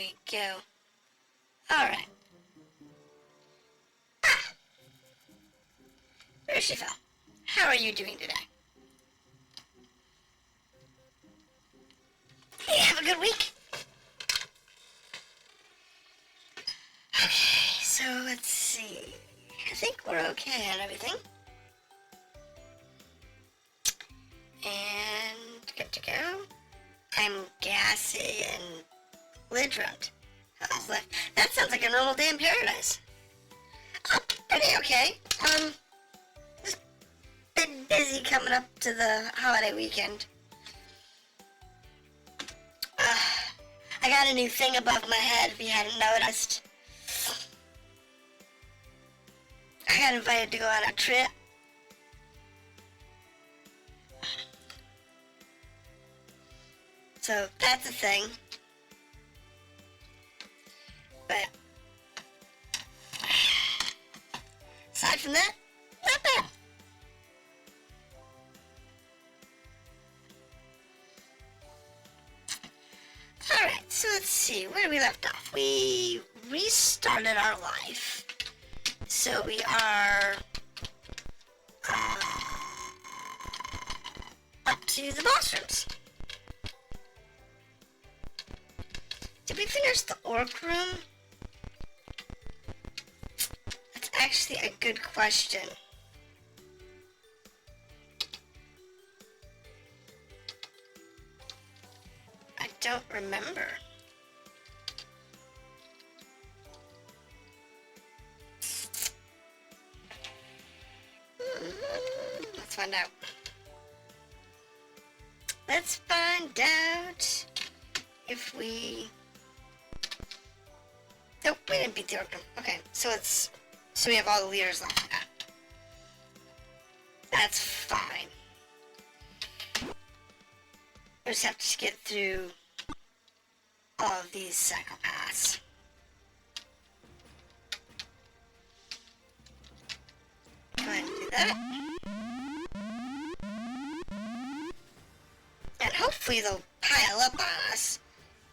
we go. Alright. Ah! Urshifa, how are you doing today? Hey, have a good week. Okay, so let's see. I think we're okay on everything. And good to go. I'm gassy and lid drugged. That sounds like a normal day in paradise. Oh, pretty okay. Just been busy coming up to the holiday weekend. I got a new thing above my head if you hadn't noticed. I got invited to go on a trip. So that's a thing. But aside from that, not bad. Alright, so let's see, where did we left off? We restarted our life. So we are up to the boss rooms. Did we finish the orc room? That's actually a good question. I don't remember. Let's find out. Let's find out if we... Nope, we didn't beat the orc room. Okay, so we have all the leaders left. That's fine. We just have to get through all of these psychopaths. Go ahead and do that. And hopefully they'll pile up on us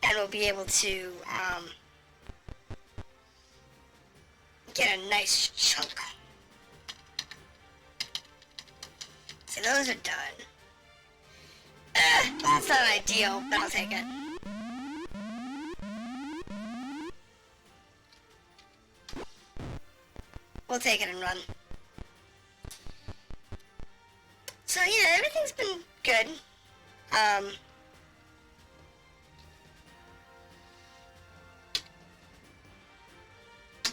and we'll be able to get a nice chunk. So those are done. That's not ideal, but I'll take it. We'll take it and run. So yeah, everything's been good.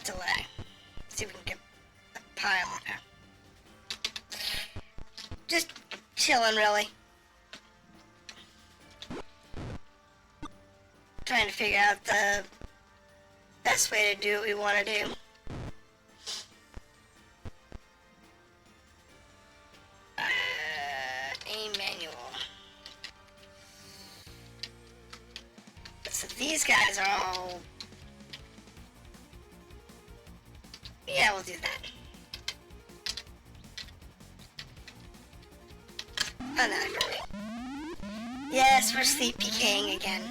Delay. See if we can get a pile on there. Just chilling, really. Trying to figure out the best way to do what we want to do. A manual. So these guys are all... Yeah, we'll do that. Oh, no, I forgot. Yes, we're Sleepy King again.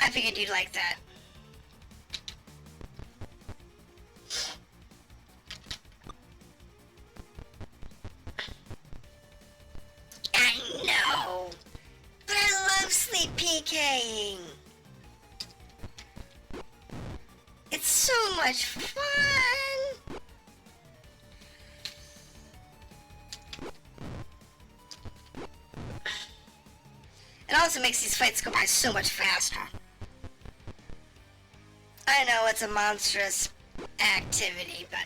I figured you'd like that. I know, but I love sleep PKing. It's so much fun. It also makes these fights go by so much faster. I know it's a monstrous activity, but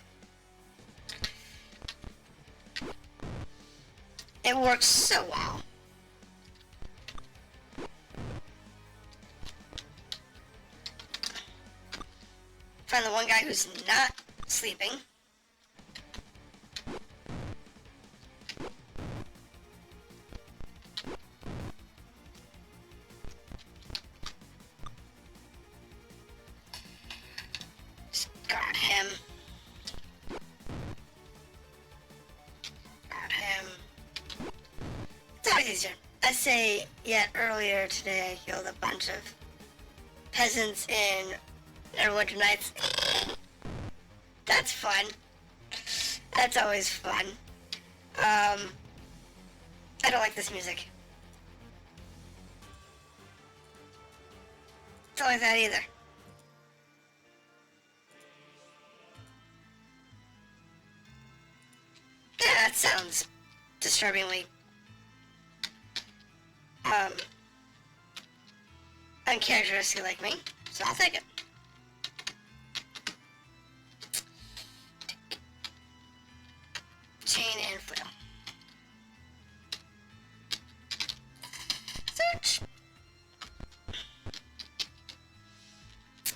it works so well. Find the one guy who's not sleeping. Just guard him. Guard him. It's always easier. I say yet earlier today I killed a bunch of peasants in Winter Nights. That's fun. That's always fun. I don't like this music. Don't like that either. Yeah, that sounds disturbingly uncharacteristic like me, so I'll take it. Chain and flail. Search.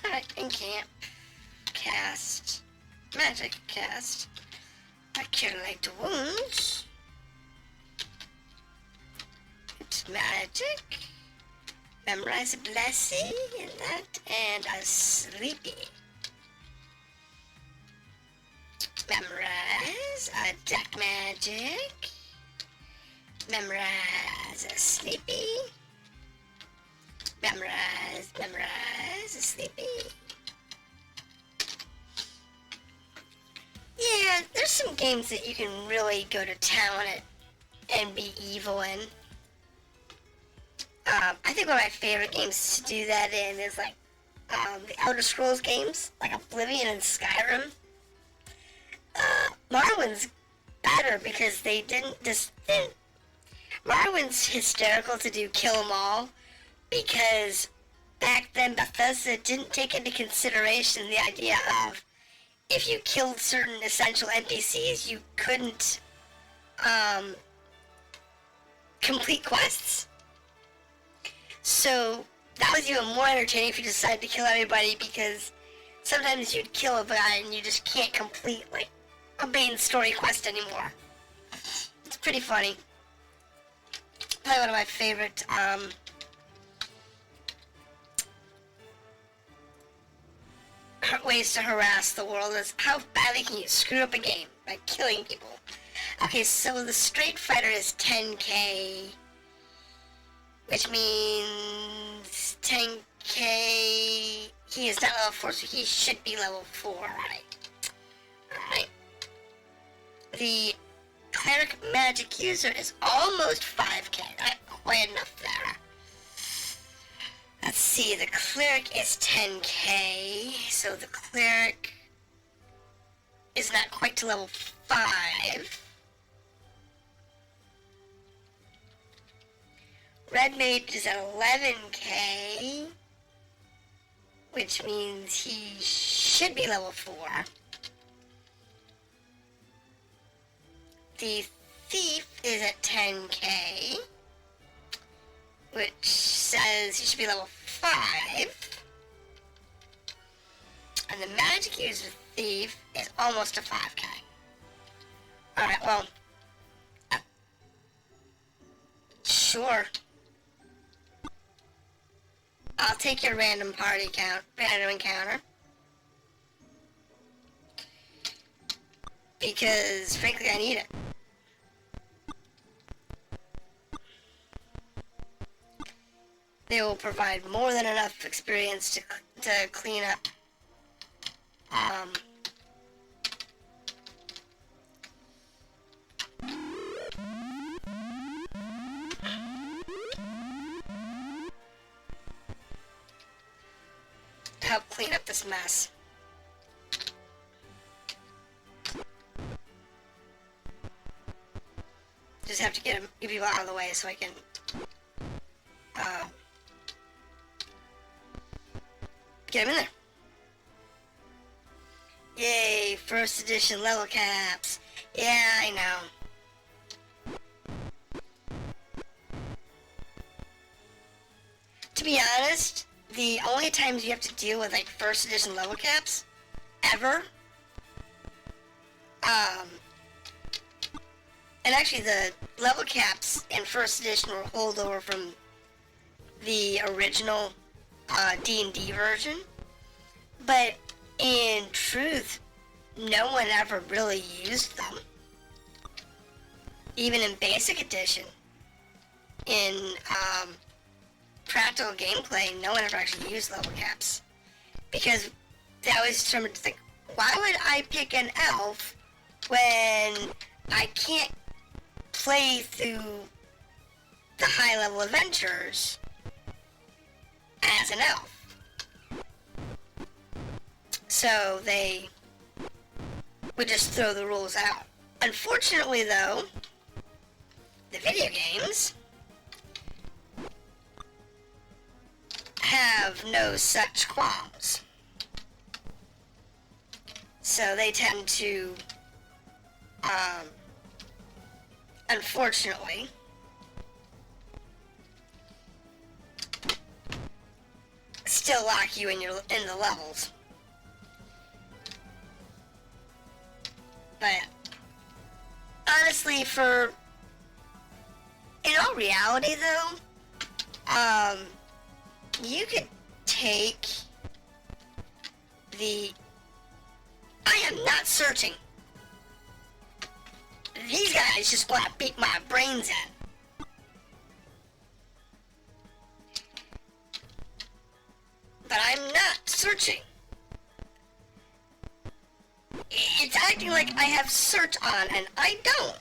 Alright, encamp. Cast. Magic cast. Accumulate wounds. It's magic. Memorize a blessing and that, and a sleepy. Memorize a dark magic. Memorize a sleepy. Memorize a sleepy. Yeah, there's some games that you can really go to town at and be evil in. I think one of my favorite games to do that in is like the Elder Scrolls games, like Oblivion and Skyrim. Morrowind's better because they didn't. Morrowind's hysterical to do kill 'em all because back then Bethesda didn't take into consideration the idea of if you killed certain essential NPCs, you couldn't complete quests. So that was even more entertaining if you decided to kill everybody, because sometimes you'd kill a guy and you just can't complete like a main story quest anymore. It's pretty funny. Probably one of my favorite ways to harass the world is how badly can you screw up a game by killing people. Okay, so the Straight Fighter is 10k, which means 10k, he is not level 4, so he should be level 4, right? Alright. The Cleric Magic User is almost 5k, not quite enough there. Let's see, the Cleric is 10k, so the Cleric is not quite to level 5. Red Mage is at 11k, which means he should be level 4. The Thief is at 10k, which says he should be level 5. And the Magic User Thief is almost a 5k. Alright, well, sure. I'll take your random encounter. Because, frankly, I need it. They will provide more than enough experience to clean up. Help clean up this mess. Just have to get people out of the way so I can get him in there. Yay, first edition level caps. Yeah, I know. To be honest, the only times you have to deal with like first edition level caps ever, and actually the level caps in first edition were holdover from the original D&D version, but in truth, no one ever really used them. Even in basic edition, in practical gameplay, no one ever actually used level caps. Because they always determined to think, why would I pick an elf when I can't play through the high level adventures as an elf? So they would just throw the rules out. Unfortunately though, the video games have no such qualms. So they tend to, unfortunately, still lock you in the levels. But honestly, in all reality though, you could take I am not searching. These guys just want to beat my brains in. But I'm not searching. It's acting like I have search on, and I don't.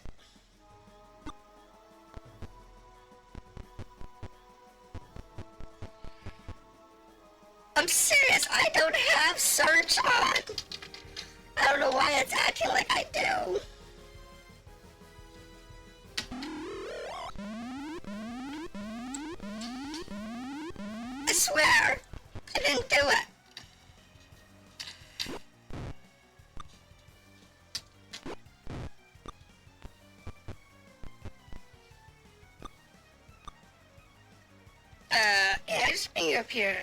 I'm serious, I don't have search on. I don't know why it's acting like I do. I swear, I didn't do it. Yeah, just bring you up here.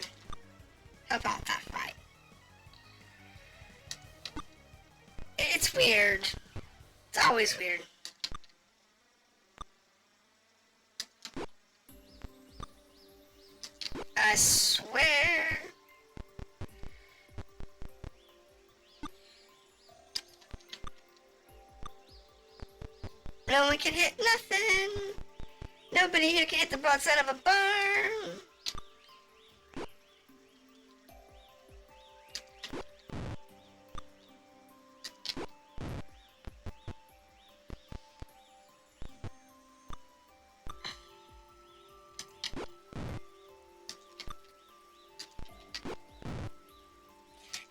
How about that fight? It's weird. It's always weird. I swear. No one can hit nothing. Nobody here can hit the broadside of a barn.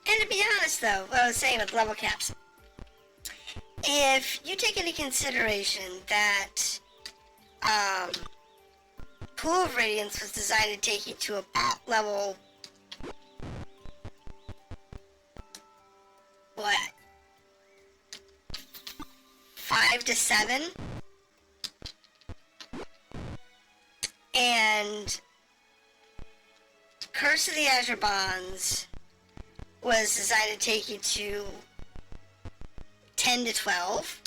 And to be honest though, what I was saying with level caps, if you take into consideration that Pool of Radiance was designed to take you to about level, what, 5 to 7? And Curse of the Azure Bonds was designed to take you to 10 to 12.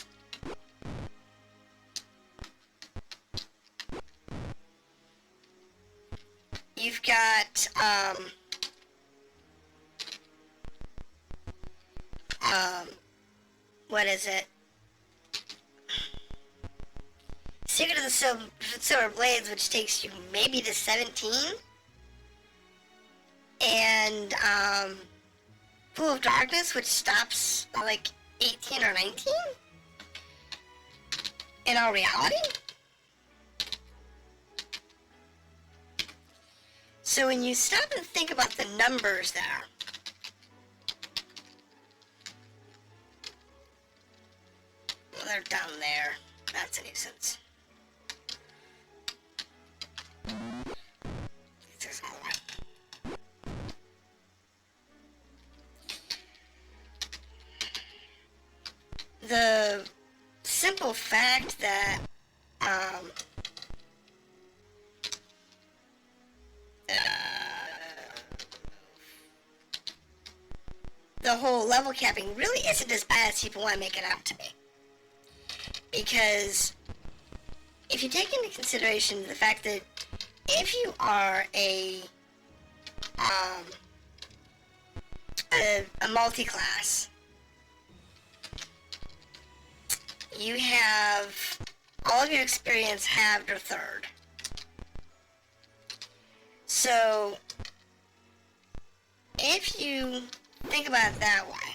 You've got, what is it? Secret of the Silver Blades, which takes you maybe to 17. And, Pool of Darkness, which stops at like 18 or 19? In all reality? So when you stop and think about the numbers there, well, they're down there. That's a nuisance. There's all right. The simple fact that the whole level capping really isn't as bad as people want to make it out to be. Because if you take into consideration the fact that if you are a multi-class, you have all of your experience halved or third. So, if you think about it that way,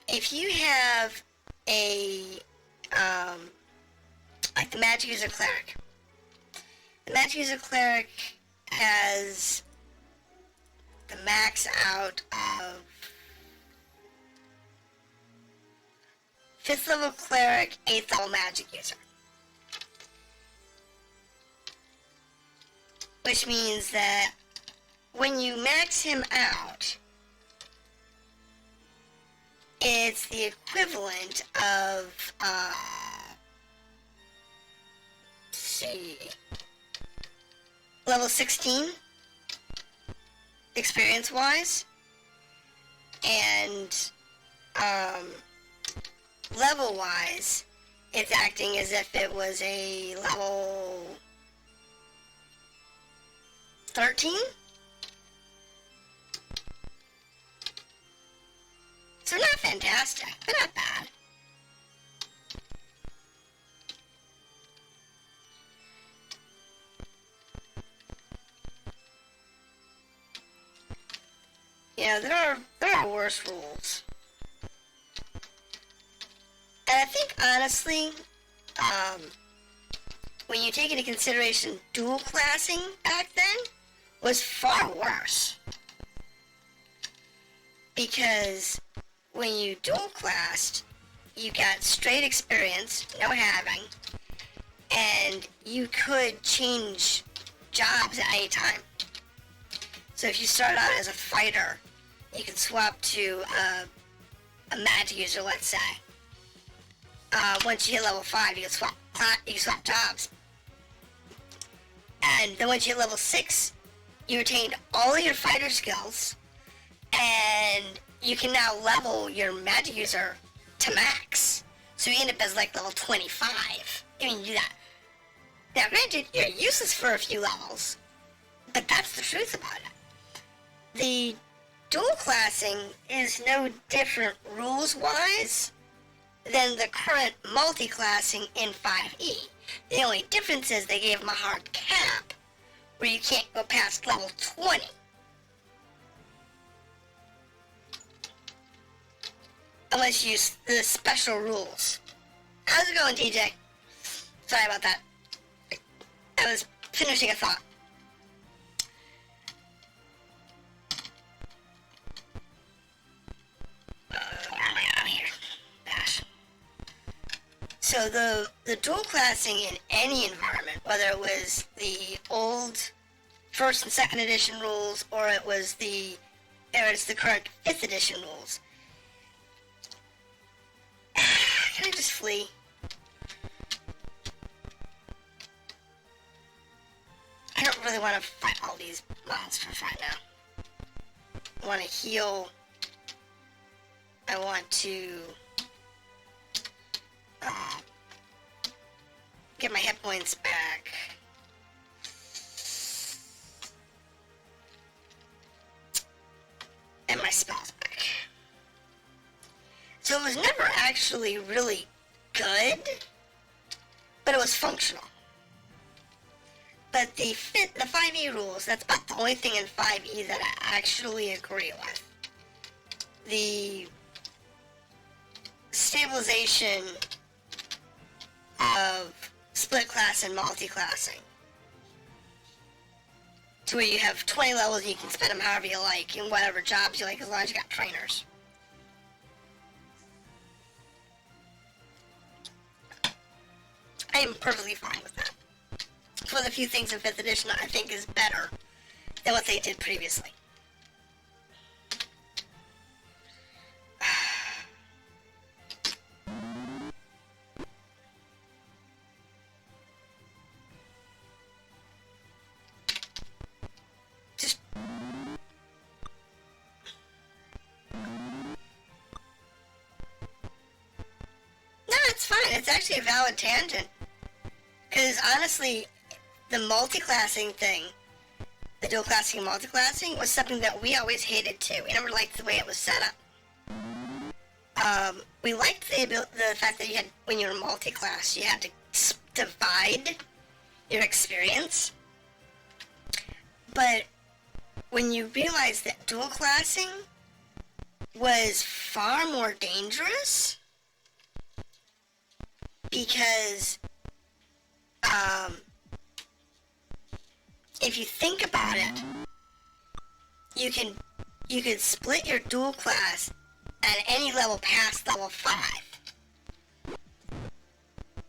if you have a, like the Magic User Cleric, the Magic User Cleric has the max out of 5th level Cleric, 8th level Magic User. Which means that when you max him out, it's the equivalent of, let's see, level 16, experience-wise, and, level-wise, it's acting as if it was a level 13? So not fantastic, but not bad. Yeah, there are worse rules. And I think honestly, when you take into consideration dual classing back then, was far worse. Because when you dual classed, you got straight experience, no having, and you could change jobs at any time. So if you start out as a fighter, you can swap to a magic user, let's say. Once you hit level 5, you can swap jobs. And then once you hit level 6, you retained all of your fighter skills, and you can now level your magic user to max. So you end up as like level 25. I mean, you do that. Now granted, you're useless for a few levels, but that's the truth about it. The dual classing is no different rules-wise than the current multi-classing in 5e. The only difference is they gave them a hard cap, where you can't go past level 20. Unless you use the special rules. How's it going, DJ? Sorry about that. I was finishing a thought. Where am I here? Bash. So the dual classing in any environment, whether it was the old 1st and 2nd edition rules, or it's the current 5th edition rules. Can I just flee? I don't really want to fight all these monsters right now. I want to heal. I want to get my hit points back. And my spells back. So it was never actually really good, but it was functional. But the 5e rules, that's about the only thing in 5e that I actually agree with. The stabilization of split class and multi-classing, to where you have 20 levels and you can spend them however you like in whatever jobs you like, as long as you got trainers. I am perfectly fine with that. It's one of the few things in 5th edition I think is better than what they did previously. No, it's fine. It's actually a valid tangent. Because honestly, the multi-classing thing, the dual classing and multi-classing, was something that we always hated too. We never liked the way it was set up. We liked the fact that you had, when you were multi-class, you had to divide your experience. But when you realize that dual classing was far more dangerous, because if you think about it, you could split your dual class at any level past level 5.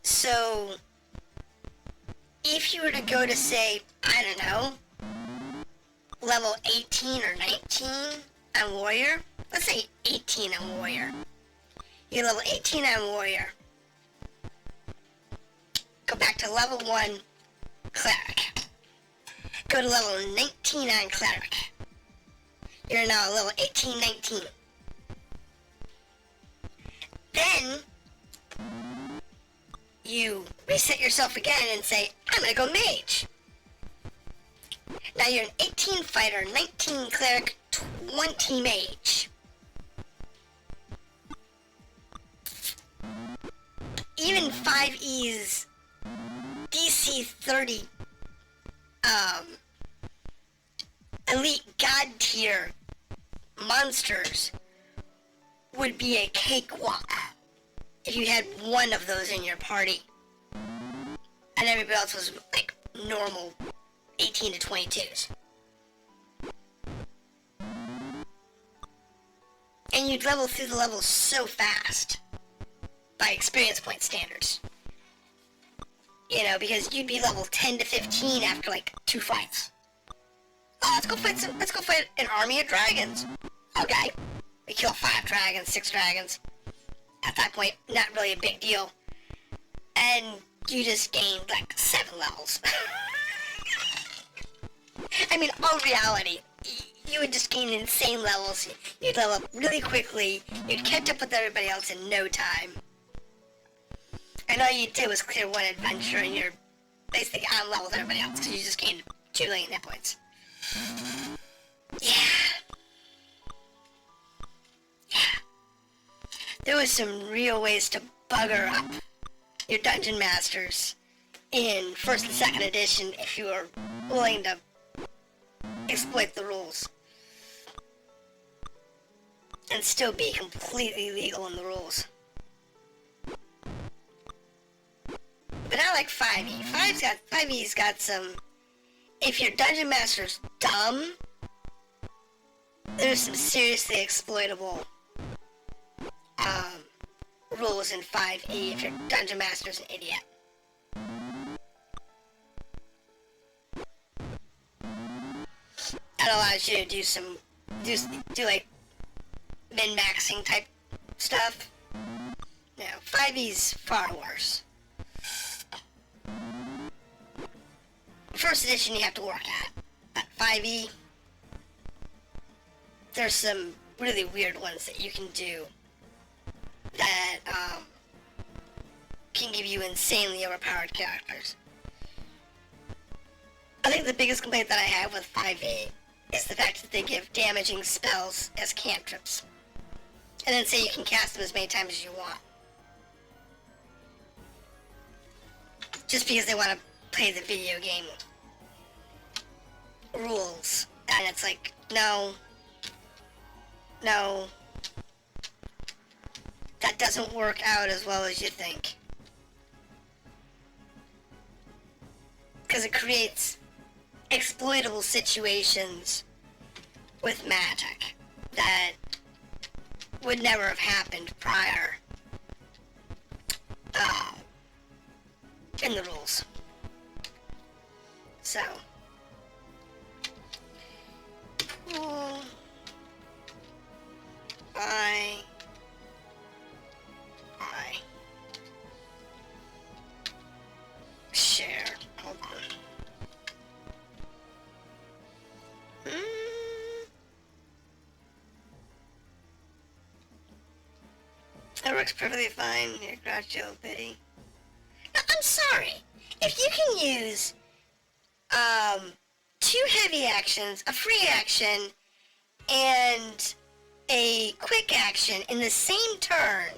So if you were to go to, say, I don't know, level 18 or 19 on Warrior, let's say 18 on Warrior. You're level 18 on Warrior. Go back to level 1 Cleric. Go to level 19 on Cleric. You're now level 18, 19. Then you reset yourself again and say, I'm gonna go Mage. Now you're an 18 Fighter, 19 Cleric, 20 Mage. Even 5E's DC 30 elite god tier monsters would be a cakewalk if you had one of those in your party and everybody else was like normal 18 to 22s. And you'd level through the levels so fast by experience point standards. You know, because you'd be level 10 to 15 after like 2 fights. Oh, let's go fight an army of dragons. Okay. We kill 5 dragons, 6 dragons. At that point, not really a big deal. And you just gained like 7 levels. I mean, all reality, you would just gain insane levels. You'd level up really quickly. You'd catch up with everybody else in no time. And all you did was clear one adventure and you're basically on level with everybody else because you just gained 2 million hit points. Yeah. There was some real ways to bugger up your dungeon masters in 1st and 2nd edition if you were willing to exploit the rules and still be completely legal in the rules. But I like 5e. 5e's got some, if your dungeon master's dumb, there's some seriously exploitable rules in 5e if your dungeon master's an idiot. That allows you to do like min-maxing type stuff. No, 5e's far worse. 1st edition you have to work at, but 5e, there's some really weird ones that you can do that can give you insanely overpowered characters. I think the biggest complaint that I have with 5e is the fact that they give damaging spells as cantrips, and then say you can cast them as many times as you want. Just because they want to play the video game rules. And it's like, no. That doesn't work out as well as you think. Because it creates exploitable situations with magic that would never have happened prior in the rules. So, I share. Hold on. That works perfectly fine. Here, Groucho Pity. Now, I'm sorry. If you can use 2 heavy actions, a free action, and a quick action in the same turn,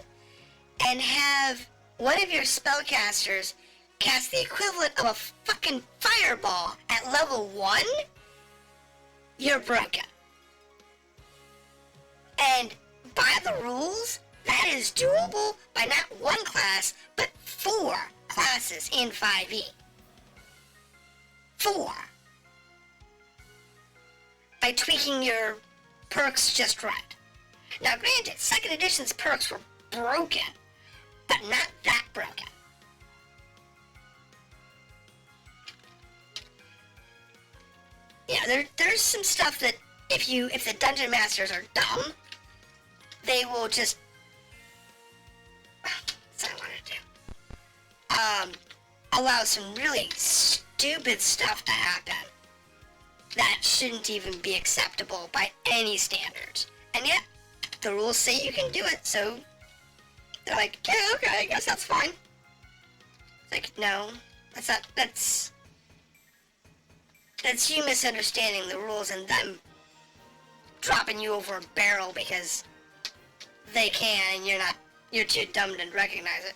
and have one of your spellcasters cast the equivalent of a fucking fireball at level 1, you're broken. And by the rules, that is doable by not one class, but 4 classes in 5e. 4. By tweaking your perks just right. Now granted, 2nd edition's perks were broken, but not that broken. Yeah, there's some stuff that if the dungeon masters are dumb, they will just that's what I want to do. Allow some really stupid stuff to happen that shouldn't even be acceptable by any standards. And yet, the rules say you can do it, so they're like, yeah, okay, I guess that's fine. It's like, no, that's not, that's you misunderstanding the rules and them dropping you over a barrel because they can and you're too dumb to recognize it.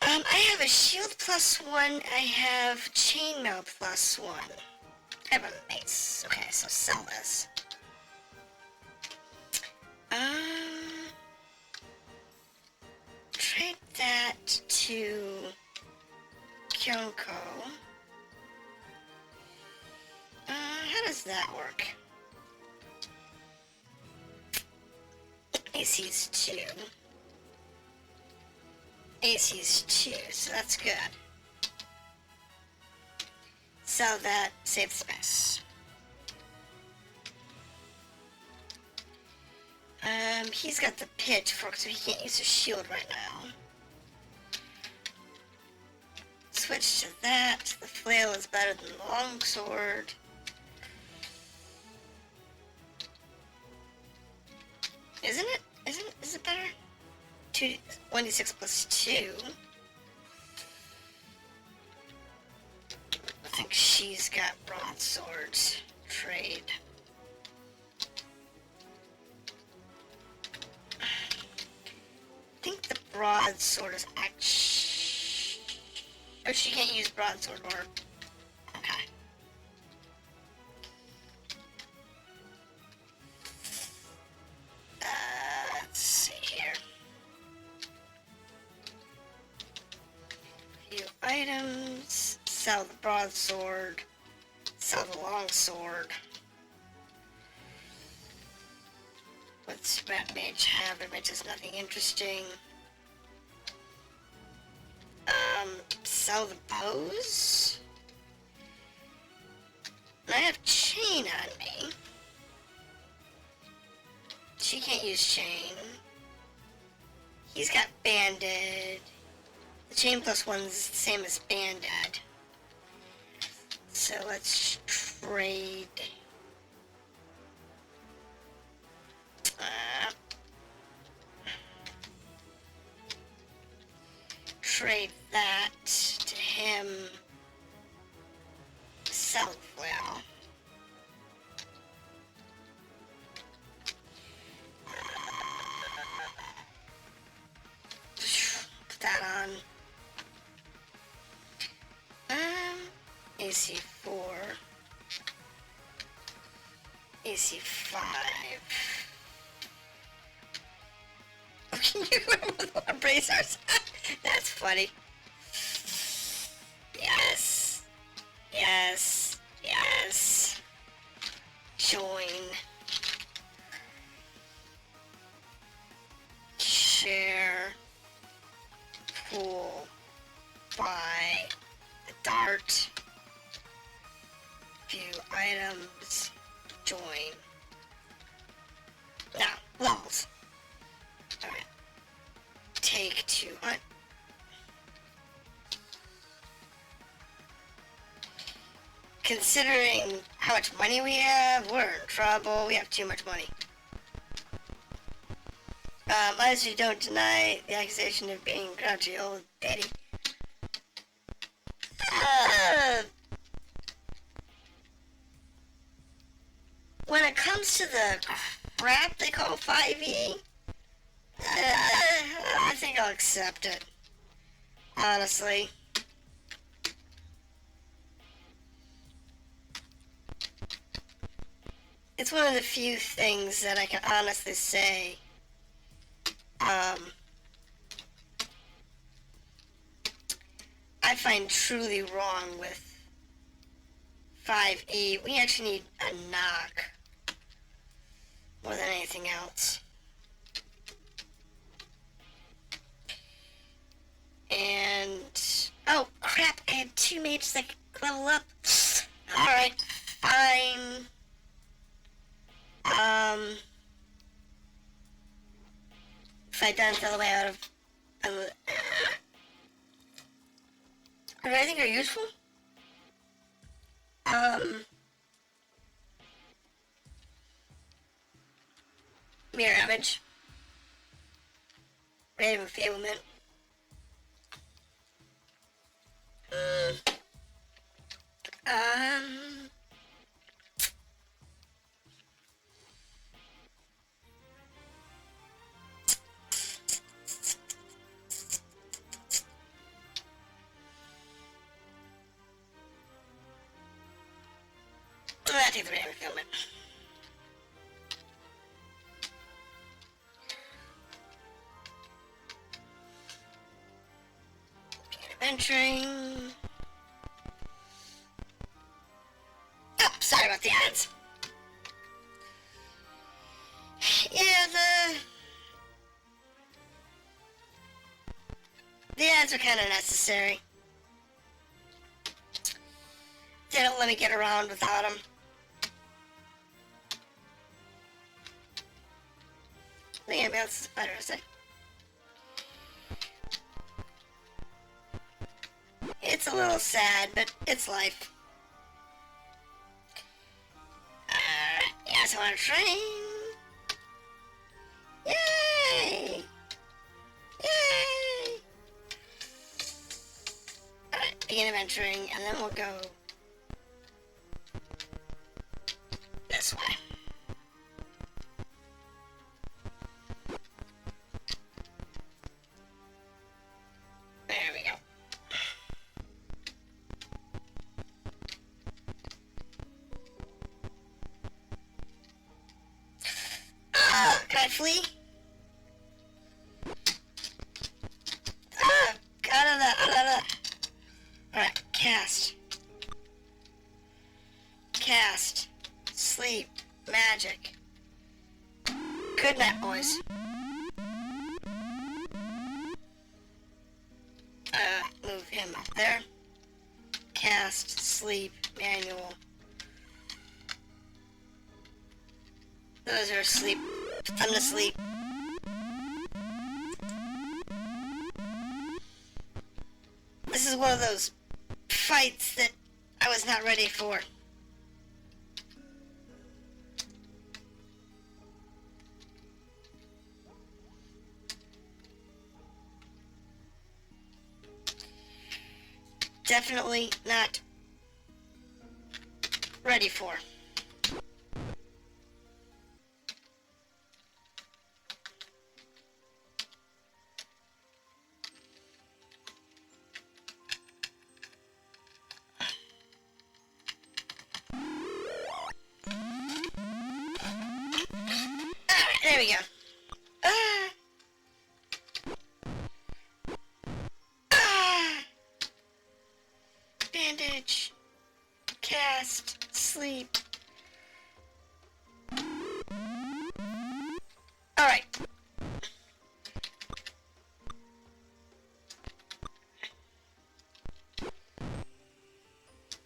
I have a shield +1, I have chainmail +1. I have a mace. Okay, so sell this. Trade that to Kyonko. How does that work? AC's 2. AC's 2, so that's good. Sell that, save space. He's got the pitchfork, so he can't use his shield right now. Switch to that. The flail is better than the longsword. Isn't it? Is it better? 1d6 plus 2. I think she's got broadswords. Trade. I think the broadsword is actually... Oh, she can't use broadsword or... Okay. Let's see here. Few items. Sell the broadsword. Sell the longsword. What's Rat Mage have? Rat Mage has nothing interesting. Sell the bows. I have chain on me. She can't use chain. He's got banded. The chain +1's the same as banded. So let's trade. Trade that to him. Sell the flail. Put that on. AC 4. AC 5. Can you remember the bracers? That's funny. Yes. Yes. Yes. Join. Share. Pool. Buy. The dart. View items. Join. Now, levels. Alright. Take 200. Considering how much money we have, we're in trouble. We have too much money. As you don't deny the accusation of being grouchy old daddy. When it comes to the crap they call 5e, I think I'll accept it. Honestly. It's one of the few things that I can honestly say I find truly wrong with 5e. We actually need a knock more than anything else. And oh crap, I had 2 mages that could level up. Alright, fine. If I done all the way out of what I think are useful. Mirror image. Random fablement. I'll take the random fablement. Entering. Oh, sorry about the ads. Yeah, the ads are kind of necessary. They don't let me get around without them. I think anybody else is better to say. It's a little sad, but it's life. Yes, I want to train. Yay! Yay! Alright, begin adventuring, and then we'll go this way. There we go. Can I flee? Out of that. Alright, cast. Cast. Sleep. Magic. Good night, boys. Move him up there. Cast. Sleep. Manual. Those are asleep. I'm to sleep. This is one of those fights that I was not ready for. Definitely not ready for. There we go. Bandage. Cast. Sleep. Alright.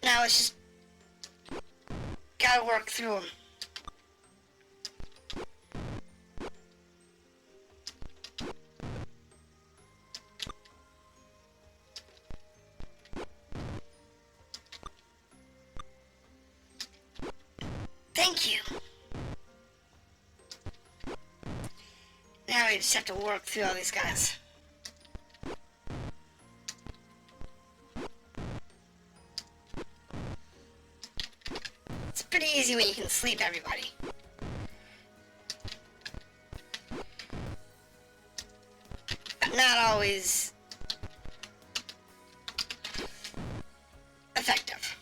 Now it's just gotta work through them. Thank you. Now we just have to work through all these guys. It's pretty easy when you can sleep everybody. But not always effective.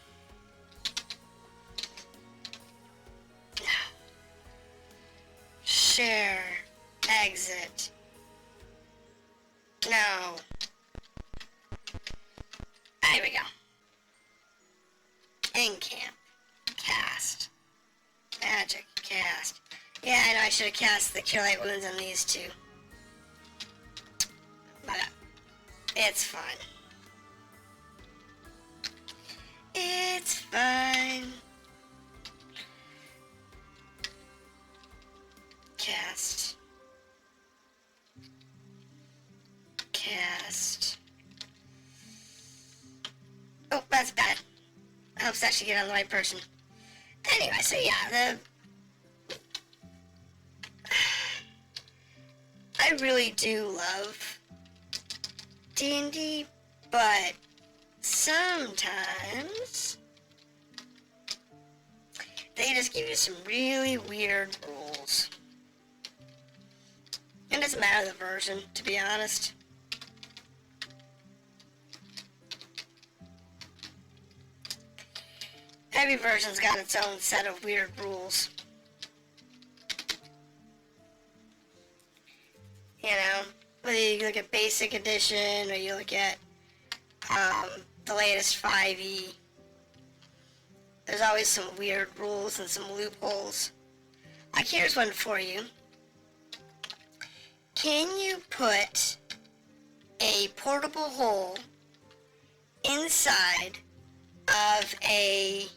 should have cast the Cure Light Wounds on these two. But it's fine. It's fine. Cast. Oh, that's bad. Helps actually get on the right person. Anyway, so yeah, I really do love D&D, but sometimes they just give you some really weird rules. It doesn't matter the version, to be honest. Every version's got its own set of weird rules. You know, whether you look at Basic Edition or you look at the latest 5e, there's always some weird rules and some loopholes. Like, here's one for you. Can you put a portable hole inside of a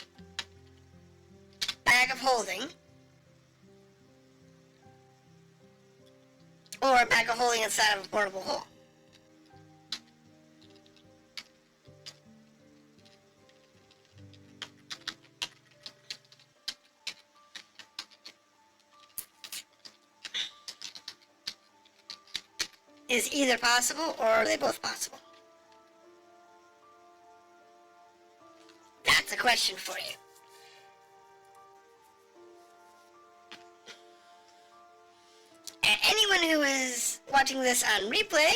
bag of holding, or a bag of holding inside of a portable hole? Is either possible, or are they both possible? That's a question for you. And anyone who is watching this on replay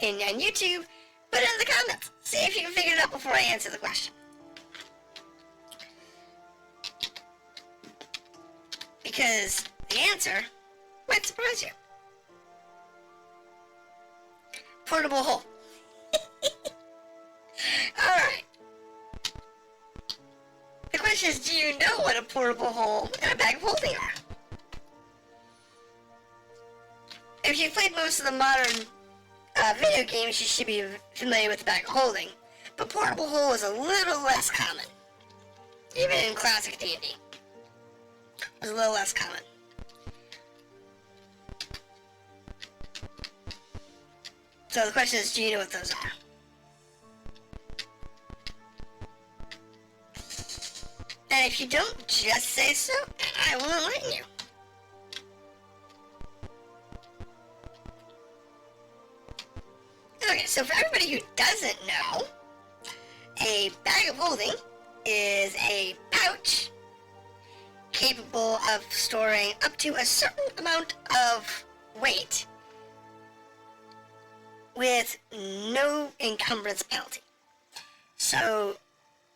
on YouTube, put it in the comments. See if you can figure it out before I answer the question. Because the answer might surprise you. Portable hole. Alright. The question is, do you know what a portable hole and a bag of holding are? If you've played most of the modern video games, you should be familiar with the bag of holding. But portable hole is a little less common. Even in classic D&D. It's a little less common. So the question is, do you know what those are? And if you don't, just say so, and I will enlighten you. Okay, so for everybody who doesn't know, a bag of holding is a pouch capable of storing up to a certain amount of weight with no encumbrance penalty. So,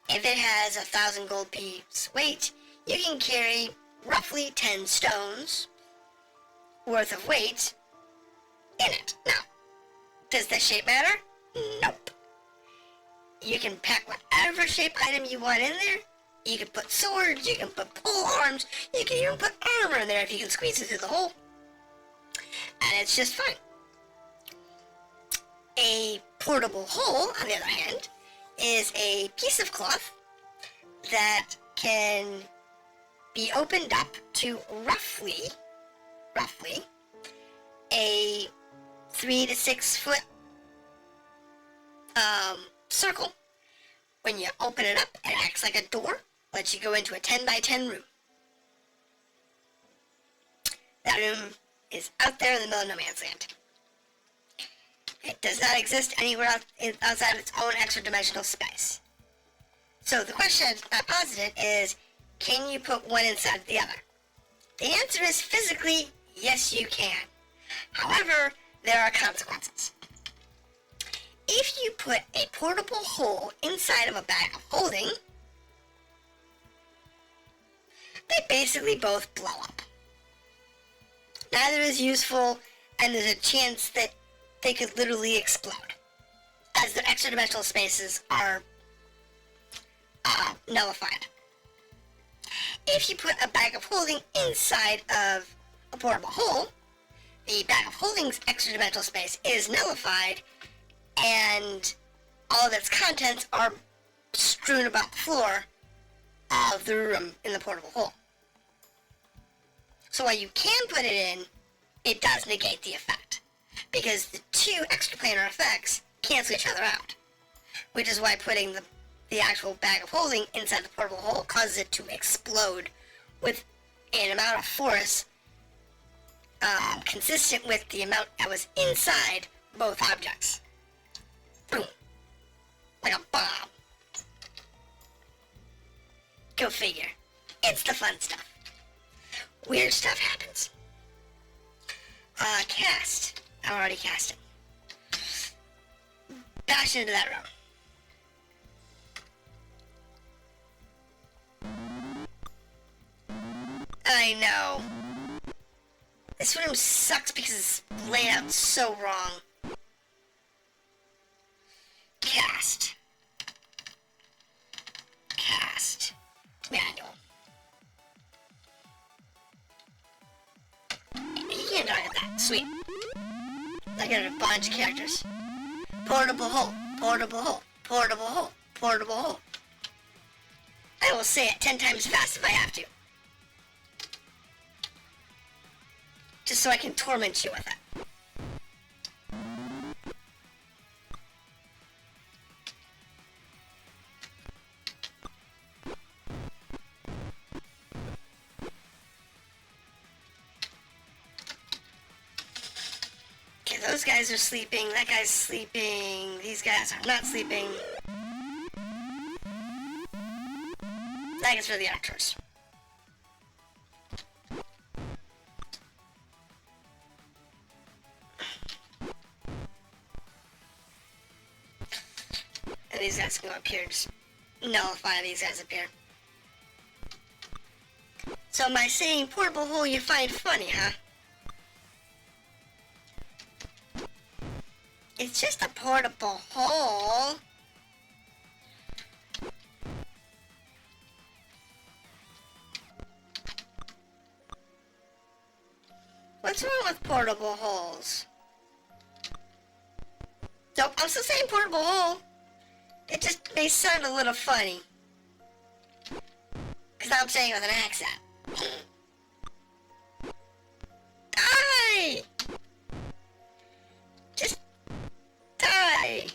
if it has 1,000 gold piece weight, you can carry roughly 10 stones worth of weight in it. Now, does the shape matter? Nope. You can pack whatever shape item you want in there. You can put swords, you can put pole arms, you can even put armor in there if you can squeeze it through the hole. And it's just fine. A portable hole, on the other hand, is a piece of cloth that can be opened up to roughly a 3 to 6 foot circle. When you open it up, it acts like a door, lets you go into a 10 by 10 room. That room is out there in the middle of no man's land. It does not exist anywhere outside of its own extra-dimensional space. So the question I posited is, can you put one inside of the other? The answer is physically, yes you can. However, there are consequences. If you put a portable hole inside of a bag of holding, they basically both blow up. Neither is useful, and there's a chance that they could literally explode, as their extra-dimensional spaces are nullified. If you put a bag of holding inside of a portable hole, the bag of holding's extra dimensional space is nullified, and all of its contents are strewn about the floor of the room in the portable hole. So while you can put it in, it does negate the effect, because the two extraplanar effects cancel each other out, which is why putting the actual bag of holding inside the portable hole causes it to explode with an amount of force consistent with the amount that was inside both objects. Boom. Like a bomb. Go figure. It's the fun stuff. Weird stuff happens. Cast. I'm already casting. Bash into that room. I know. This room sucks because it's laid out so wrong. Cast. Cast. Manual. You can't target that. Sweet. I got a bunch of characters. Portable hole. Portable hole. Portable hole. Portable hole. I will say it 10 times fast if I have to. Just so I can torment you with it. Okay, those guys are sleeping, that guy's sleeping, these guys are not sleeping. That is for the actors. And these guys can go up here and just nullify these guys up here. So my saying portable hole you find funny, huh? It's just a portable hole. What's wrong with portable holes? Nope, I'm still saying portable hole. It just may sound a little funny. Because I'm saying it with an accent. Die! Just die!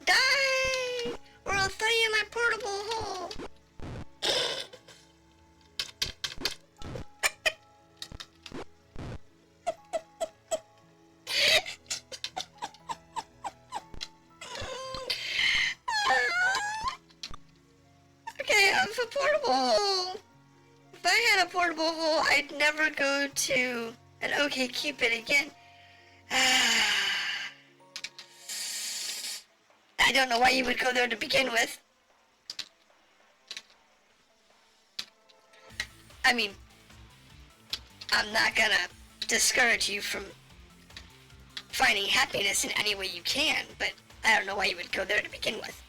Die! Or I'll throw you in my portable hole. A portable hole. If I had a portable hole, I'd never go to an OK Cupid again. I don't know why you would go there to begin with. I mean, I'm not gonna discourage you from finding happiness in any way you can, but I don't know why you would go there to begin with.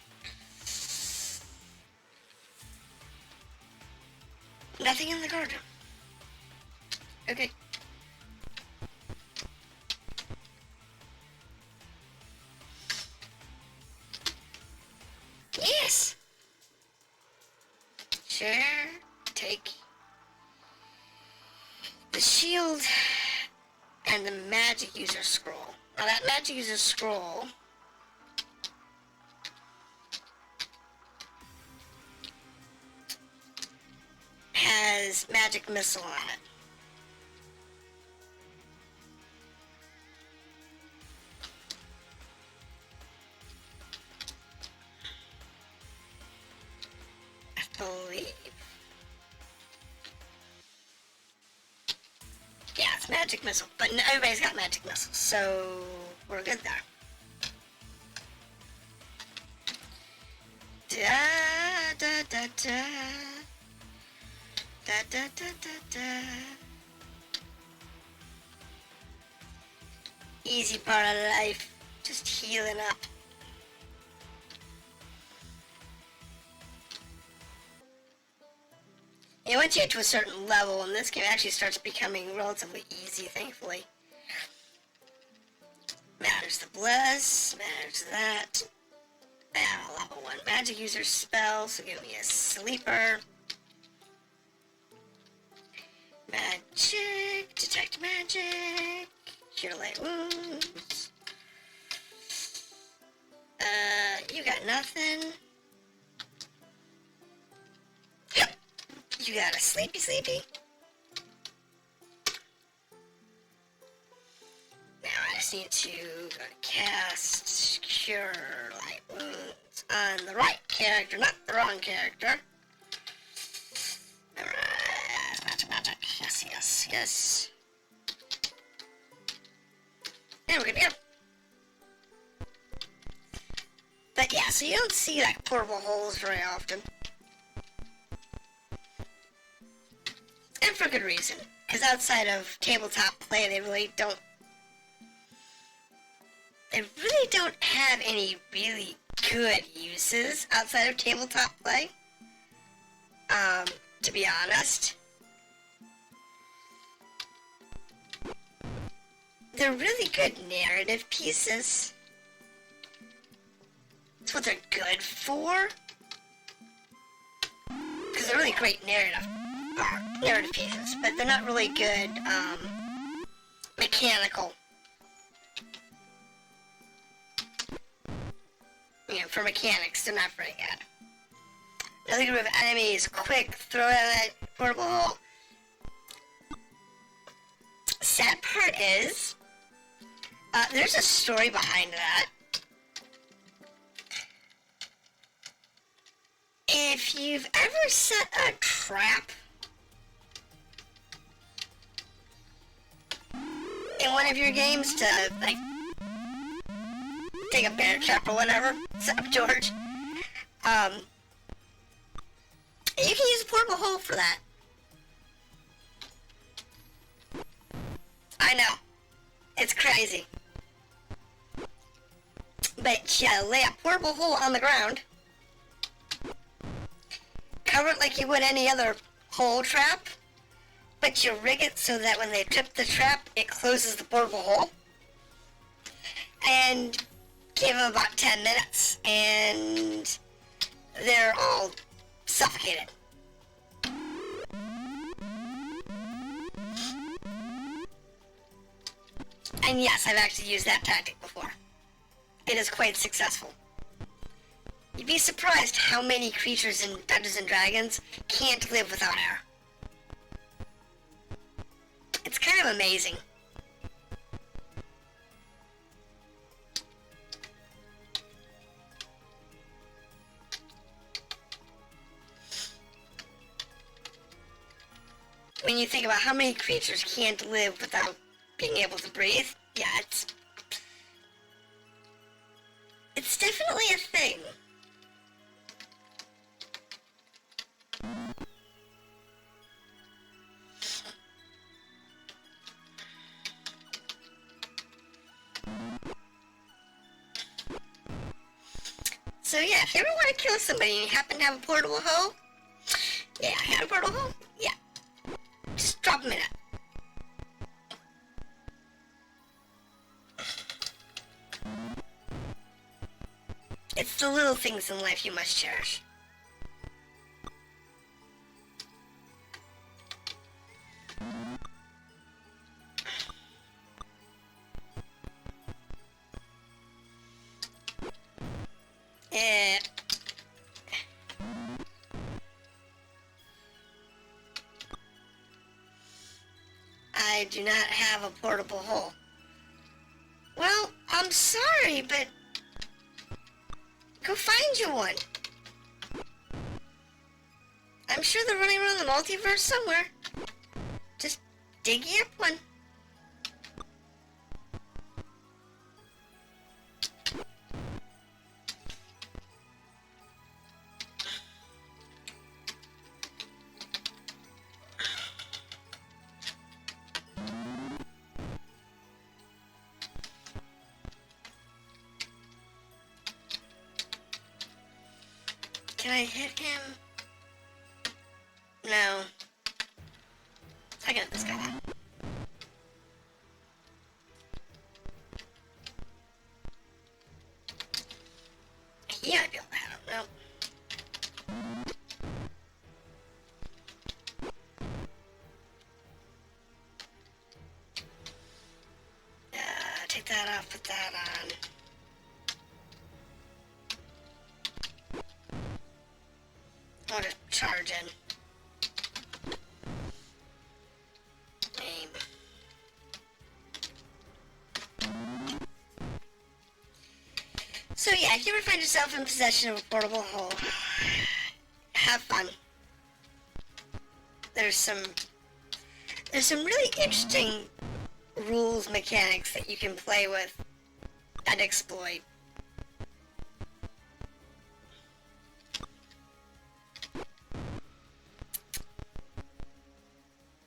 Nothing in the garden. Okay. Yes! Sure. Take the shield and the magic user scroll. Now that magic user scroll has magic missile on it. I believe. Yeah, it's magic missile, but everybody's got magic missiles, so we're good there. Da da da da. Da da da da da. Easy part of life, just healing up. And once you get to a certain level, and this game actually starts becoming relatively easy, thankfully. Matters the bless, matters that. Level 1 magic user spell, so give me a sleeper. Magic, detect magic, cure light wounds. You got nothing. You got a sleepy. Now I just need to go to cast cure light wounds on the right character, not the wrong character. Alright, magic. Yes. And we're good to go. But yeah, so you don't see like portable holes very often. And for good reason. Because outside of tabletop play, they really don't have any really good uses outside of tabletop play. To be honest. They're really good narrative pieces. That's what they're good for. Because they're really great narrative pieces, but they're not really good, mechanical. You know, for mechanics, they're not very good. Another group of enemies, quick, throw it at that portable hole. Sad part is, there's a story behind that. If you've ever set a trap in one of your games to, like, take a bear trap or whatever, set up George, you can use a portable hole for that. I know. It's crazy. But you lay a portable hole on the ground, cover it like you would any other hole trap, but you rig it so that when they trip the trap, it closes the portable hole. And give them about 10 minutes, and they're all suffocated. And yes, I've actually used that tactic before. It is quite successful. You'd be surprised how many creatures in Dungeons & Dragons can't live without air. It's kind of amazing. When you think about how many creatures can't live without being able to breathe, yeah, it's definitely a thing. So yeah, if you ever want to kill somebody and you happen to have a portable hoe, yeah, I have a portable hoe, yeah, just drop them in it. It's the little things in life you must cherish. I do not have a portable hole. Well, I'm sorry, but go find you one. I'm sure they're running around the multiverse somewhere. Just dig you up one. Can I hit him? No. I got this guy. He might be able to have him. Nope. Take that off, put that on. I'll just charge in. Aim. So yeah, if you ever find yourself in possession of a portable hole, have fun. There's some really interesting rules mechanics that you can play with and exploit.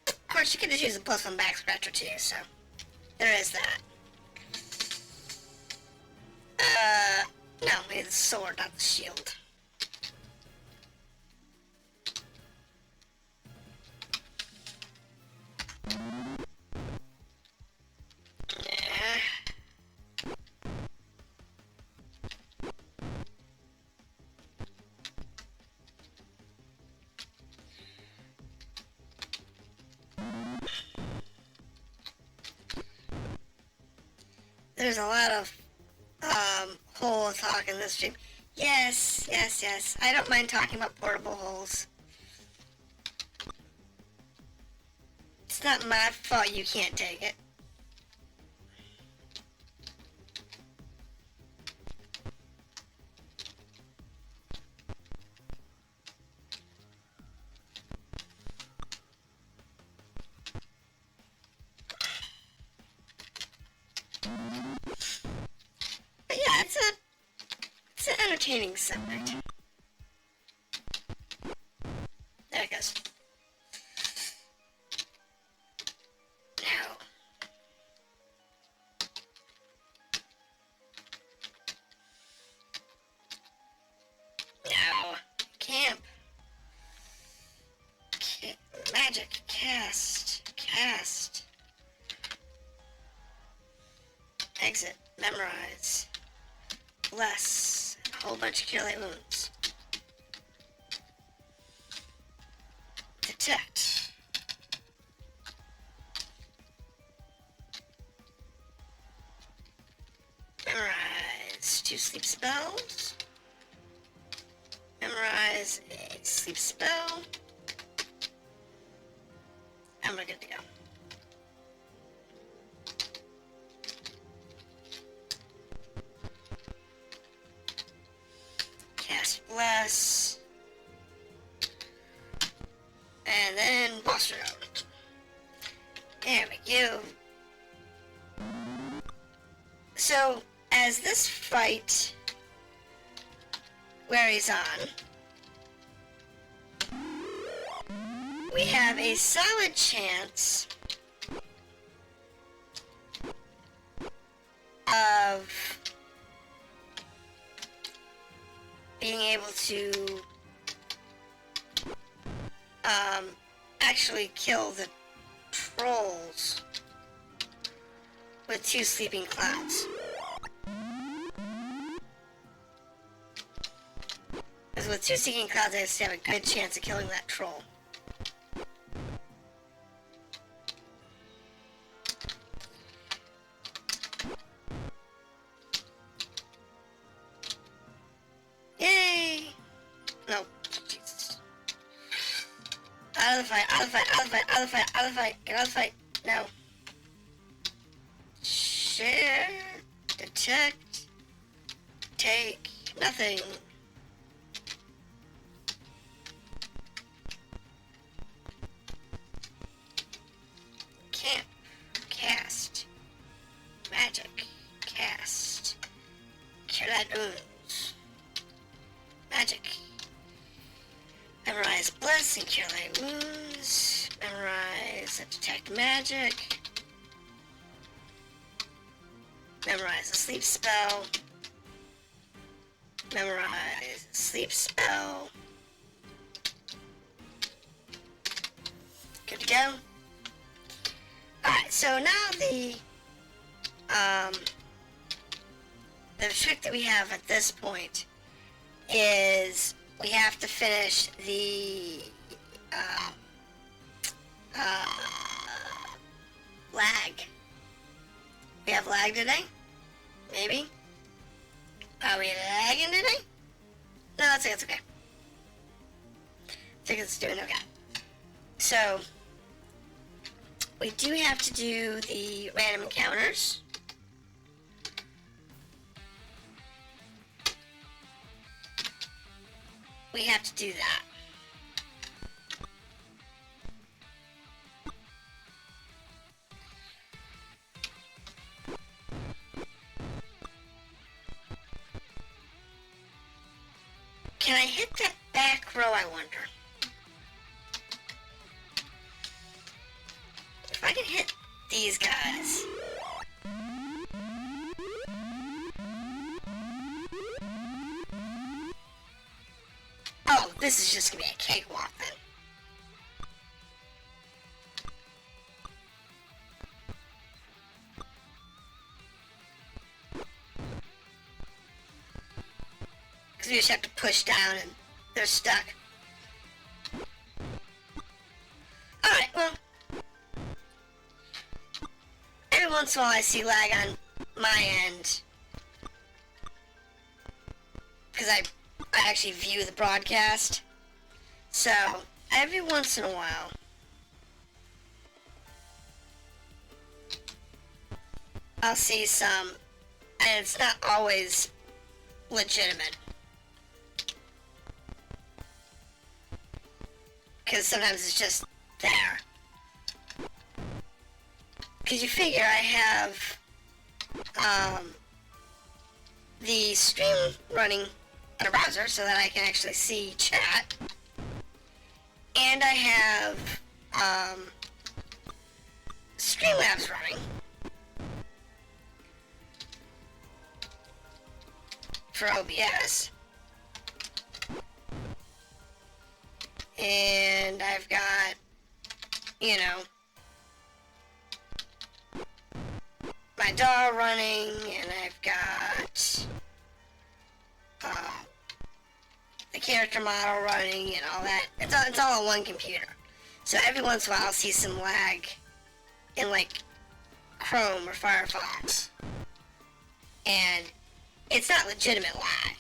Of course, you can just use a +1 back scratcher too, so there is that. No, we need the sword, not the shield. There's a lot of hole talk in this stream. Yes, yes, yes. I don't mind talking about portable holes. It's not my fault you can't take it. But yeah, it's an entertaining subject. There it goes. Now. Now. Camp. Magic. Cast. Cast. Exit. Memorize. Bless. A whole bunch of cure light wounds. Detect. Memorize 2 sleep spells. Memorize a sleep spell. And we're good to go. Cast Bless. And then boss round. There we go. So, as this fight wears on, we have a solid chance of being able to actually kill the trolls with 2 sleeping clouds. Because with 2 sleeping clouds, I just have a good chance of killing that troll. Yay! No, Jesus. Out of the fight, out of the fight, out of the fight, out of the fight, out of the fight, get out of the fight. No. Share, detect, take, nothing. Camp, cast, magic, cast, cure light wounds, magic, memorize bless and cure light wounds, memorize and detect magic, memorize a sleep spell, memorize a sleep spell, Good to go. Alright, so now the trick that we have at this point is we have to finish the lag. We have lag today? Maybe? Are we lagging today? No, I think it's okay. I think it's doing okay. So, we do have to do the random encounters. We have to do that. Can I hit that back row, I wonder? If I can hit these guys. Oh, this is just gonna be a cakewalk then. Because we just have to push down and they're stuck. Alright, well. Every once in a while I see lag on my end. Because I actually view the broadcast. So, every once in a while, I'll see some, and it's not always legitimate. Because sometimes it's just there. Because you figure I have the stream running in a browser so that I can actually see chat. And I have Streamlabs running for OBS. And I've got, you know, my DAW running, and I've got the character model running and all that. It's all on one computer. So every once in a while I'll see some lag in like Chrome or Firefox. And it's not legitimate lag.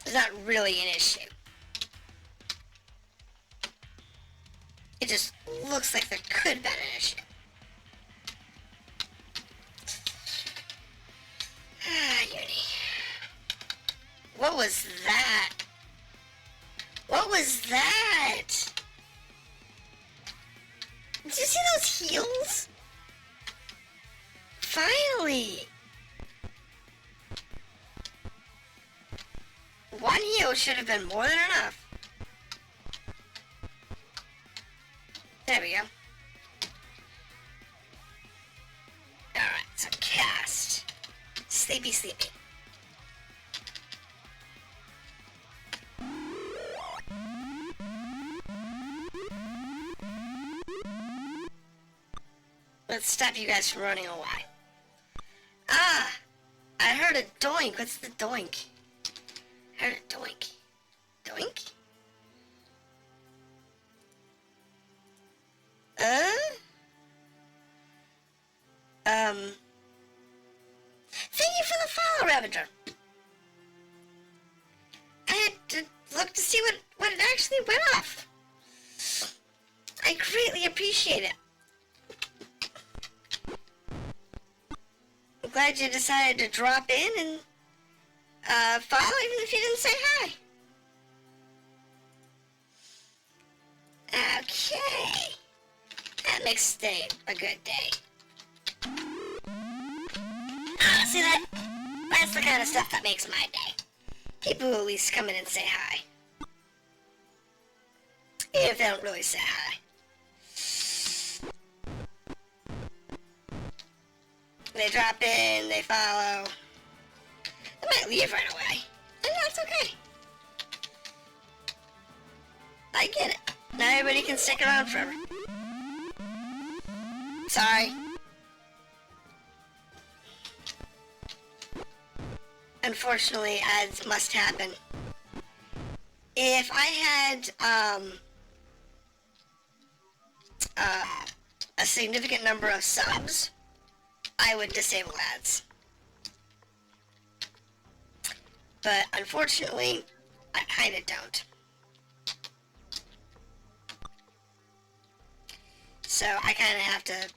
It's not really an issue. It just looks like there could have been an issue. Uni. What was that? What was that? Did you see those heels? Finally! One heel should have been more than enough. There we go. Alright, so cast. Sleepy, sleepy. Let's stop you guys from running away. Ah! I heard a doink. What's the doink? I heard a doink. Doink? Thank you for the follow, Ravager. I had to look to see what it actually went off. I greatly appreciate it. I'm glad you decided to drop in and follow even if you didn't say hi. Okay. That makes today a good day. See that? That's the kind of stuff that makes my day. People who at least come in and say hi. Even if they don't really say hi. They drop in, they follow. They might leave right away. And that's okay. I get it. Not everybody can stick around forever. Sorry. Unfortunately, ads must happen. If I had a significant number of subs, I would disable ads. But unfortunately, I kinda don't. So I kinda have to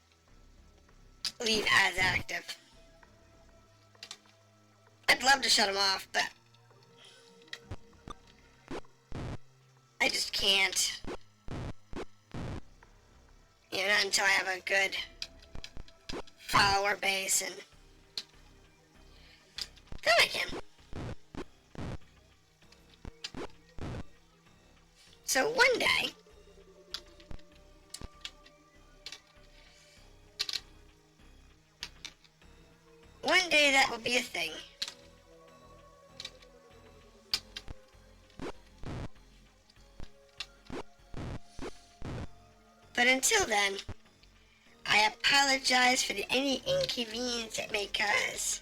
leave ads active. I'd love to shut them off, but I just can't. You know, not until I have a good follower base, and then I can. So one day, that will be a thing. But until then, I apologize for any inconvenience it may cause.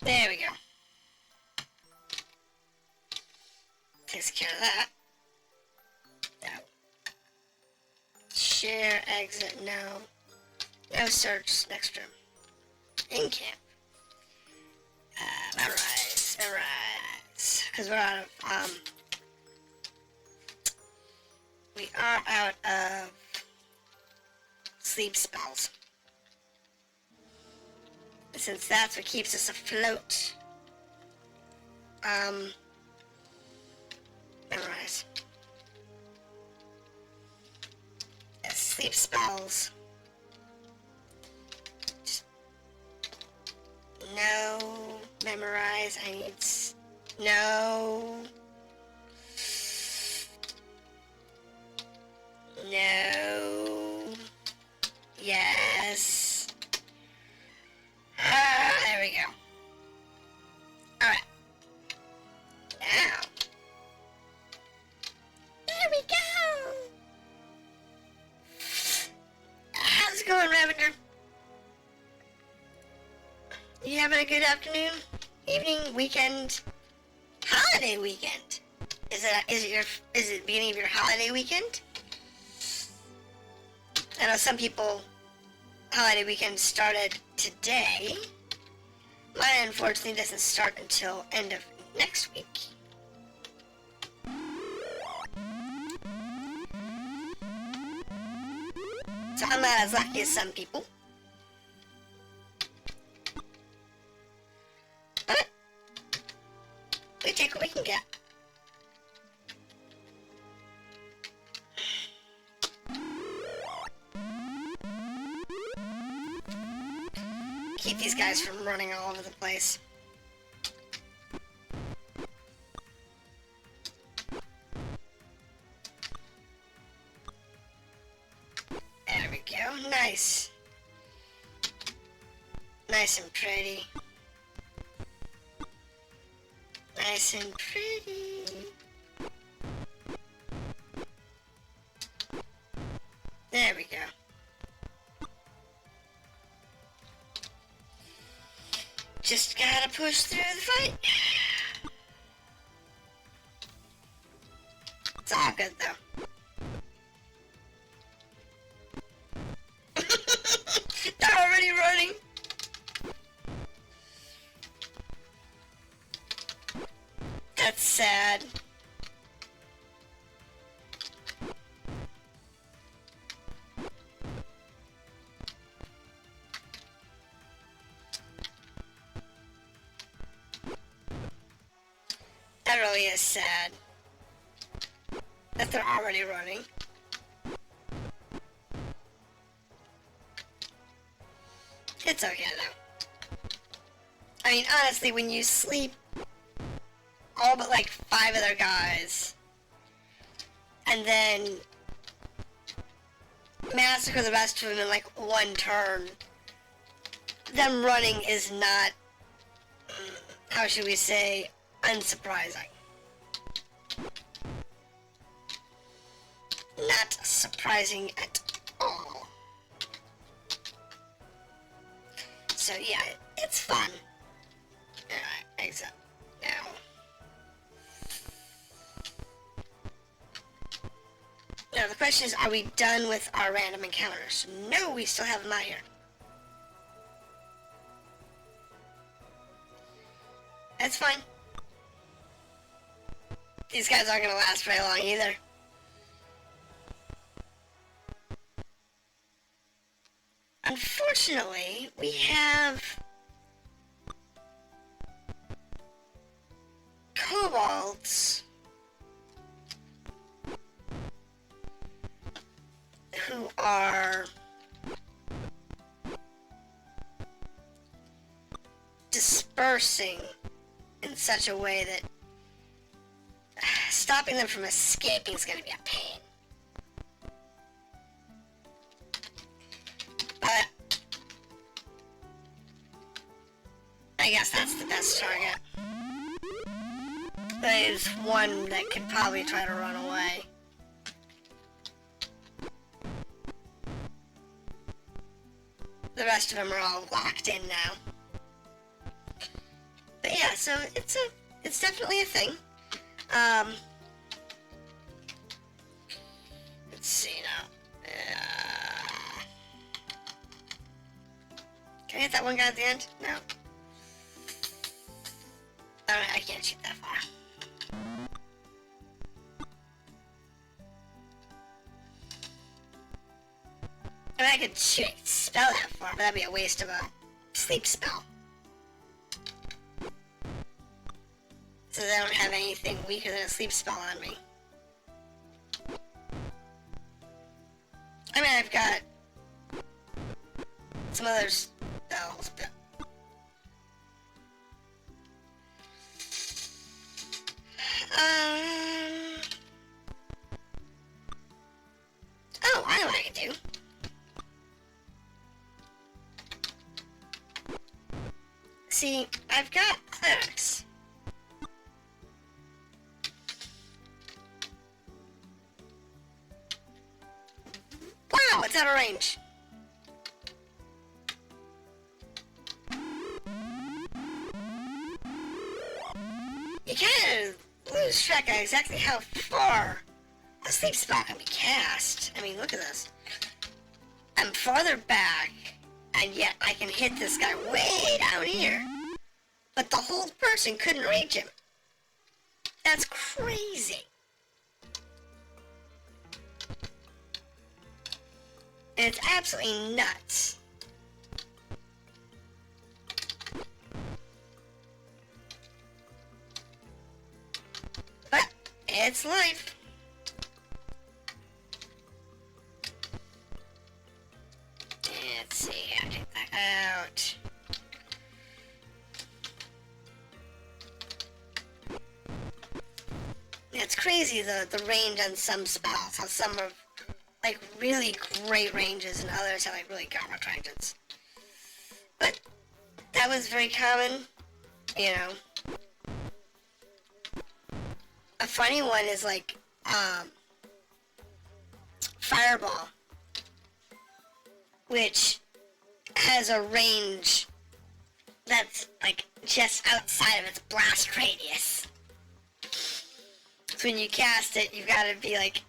There we go. Takes care of that. No. Share, exit, no. No search, next room. In camp. Memorize. Because we're out of, we are out of sleep spells. Since that's what keeps us afloat. Memorize. Yes, sleep spells. No. Memorize. I need... No. No. Yes. There we go. Alright. Now. There we go. How's it going, Ravager? You having a good afternoon, evening, weekend, holiday weekend? Is it beginning of your holiday weekend? I know some people holiday weekend started today. Mine unfortunately doesn't start until end of next week. So I'm not as lucky as some people. But we take what we can get. Keep these guys from running all over the place. There we go. Nice. Nice and pretty. Nice and pretty. There we go. Just gotta push through the fight. It's all good though. They're already running. That's sad. That really is sad. That they're already running. It's okay though. I mean, honestly, when you sleep all but like 5 other guys, and then massacre the rest of them in like one turn, them running is not, how should we say, unsurprising. Not surprising at all. So yeah, it's fun. Alright, exit. Now. Now the question is, are we done with our random encounters? No, we still have them out here. That's fine. These guys aren't gonna last very long either. Unfortunately, we have kobolds who are dispersing in such a way that stopping them from escaping is going to be a pain. But I guess that's the best target. There's one that could probably try to run away. The rest of them are all locked in now. But yeah, so it's definitely a thing. Let's see now. Can I hit that one guy at the end? No. Alright, I can't shoot that far. I mean, I could shoot spell that far, but that'd be a waste of a sleep spell. So they don't have anything weaker than a sleep spell on me. I mean, I've got some other spells, but... Oh, I know what I can do. See, I've got clerics. Wow, it's out of range. You kind of lose track of exactly how far a sleep spell can be cast. I mean, look at this. I'm farther back, and yet I can hit this guy way down here. But the whole person couldn't reach him. That's crazy. And it's absolutely nuts. But it's life. Let's see, I'll take that out. It's crazy the range on some spells, how some are like really great ranges and others have like really garbage ranges. But that was very common, you know. A funny one is like Fireball, which has a range that's like just outside of its blast radius. So when you cast it, you've got to be like,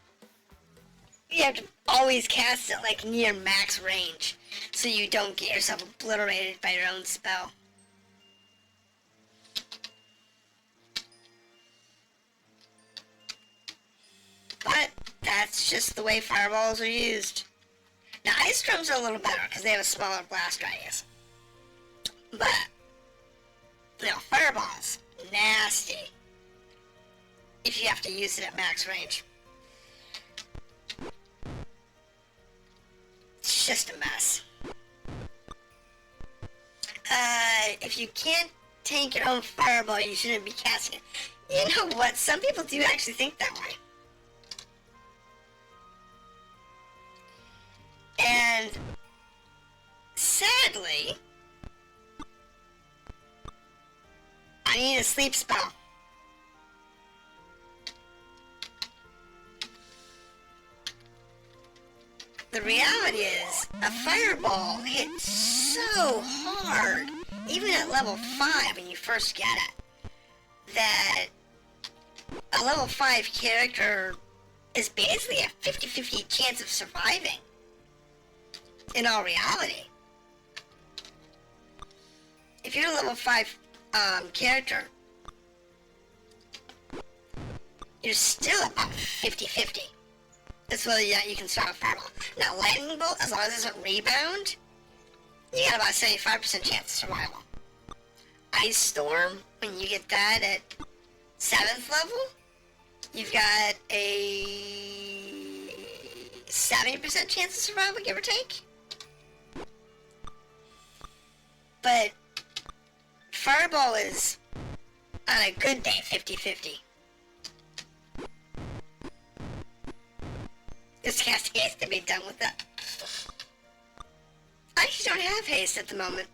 you have to always cast it like near max range, so you don't get yourself obliterated by your own spell. But that's just the way fireballs are used. Now ice drums are a little better because they have a smaller blast radius. But, you know, fireballs, nasty. If you have to use it at max range. It's just a mess. If you can't tank your own fireball, you shouldn't be casting it. You know what? Some people do actually think that way. And sadly, I need a sleep spell. The reality is, a fireball hits so hard, even at level 5 when you first get it, that a level 5 character is basically a 50-50 chance of surviving, in all reality. If you're a level 5 character, you're still about 50-50. That's whether you can start a fireball. Now, lightning bolt, as long as it doesn't rebound, you got about a 75% chance of survival. Ice storm, when you get that at 7th level, you've got a 70% chance of survival, give or take. But fireball is, on a good day, 50-50. Just cast haste to be done with that. I actually don't have haste at the moment.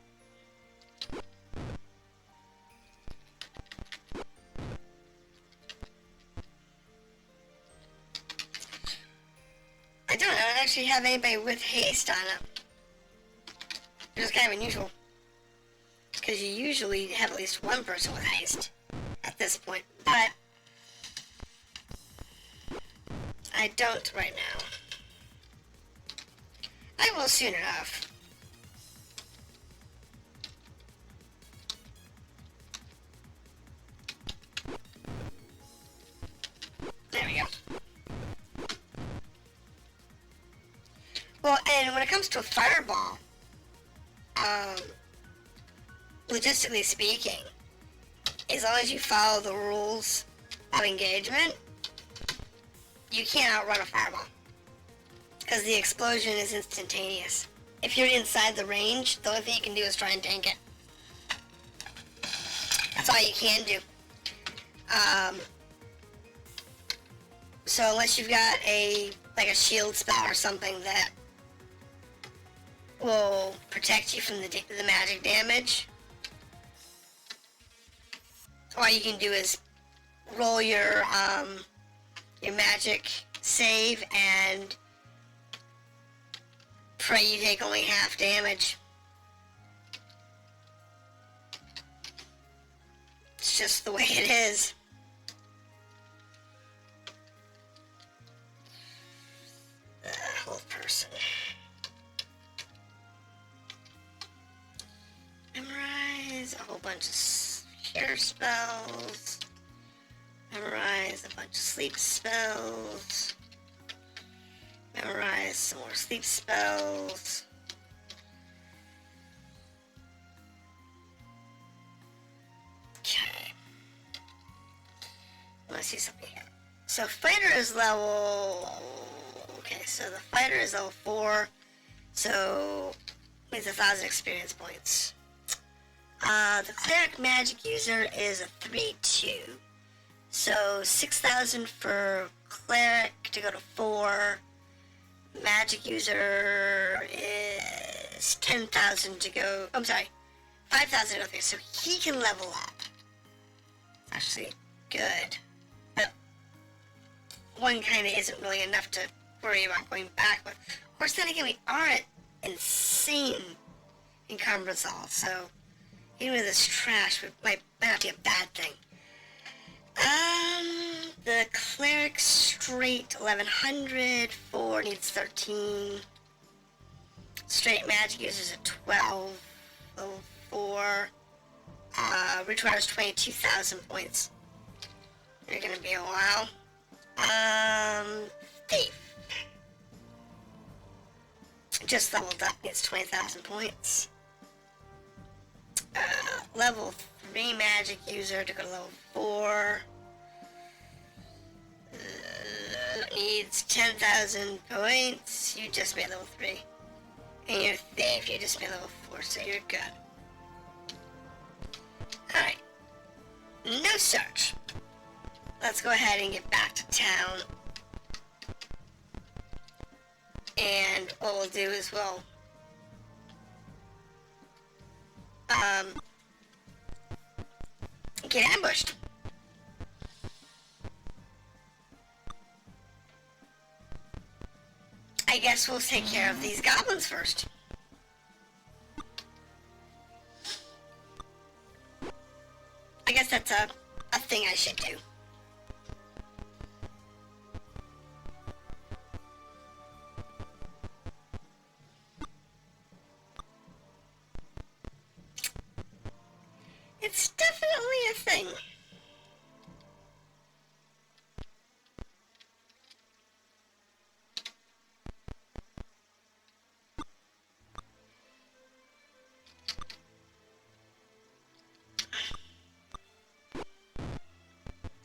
I don't actually have anybody with haste on it. Which is kind of unusual. Because you usually have at least one person with haste at this point. But I don't right now. I will soon enough. There we go. Well, and when it comes to a fireball, logistically speaking, as long as you follow the rules of engagement, you can't outrun a fireball. Because the explosion is instantaneous. If you're inside the range, the only thing you can do is try and tank it. That's all you can do. So unless you've got a shield spell or something that will protect you from the magic damage, all you can do is roll your magic save and pray you take only half damage. It's just the way it is. Whole person. Memorize a whole bunch of cure spells. Memorize a bunch of sleep spells. Memorize some more sleep spells. Okay. Let's see something here. So fighter is level... Okay, so the fighter is level 4. So needs 1,000 experience points. The cleric magic user is a 3-2. So 6,000 for cleric to go to 4. Magic user is 10,000 to go. I'm sorry, 5,000 to go 3. So he can level up. Actually, good. But one kind of isn't really enough to worry about going back with. Of course, then again, we are at insane encumbrance all. So even with this trash, it might not be a bad thing. The cleric straight 1100, 4 needs 13. Straight magic uses a 12, level 4. Requires 22,000 points. You're gonna be a while. Thief. Just leveled up, needs 20,000 points. Level 3 magic user to go to level 4. Needs 10,000 points. You just made level 3. And your thief, you just made level 4, so you're good. Alright. No search. Let's go ahead and get back to town. And what we'll do is we'll get ambushed. I guess we'll take care of these goblins first. I guess that's a thing I should do. It's definitely a thing.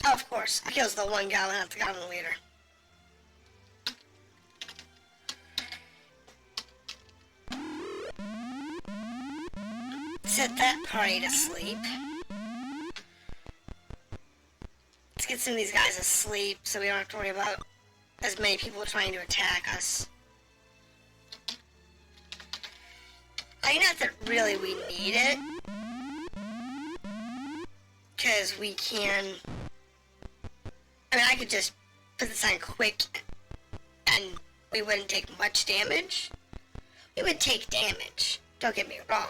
Oh, of course. I kills the one goblin at the goblin leader. Set that party to sleep. Let's get some of these guys asleep so we don't have to worry about as many people trying to attack us. I mean, not that really we need it, because we can... I mean, I could just put this on quick and we wouldn't take much damage. We would take damage, don't get me wrong.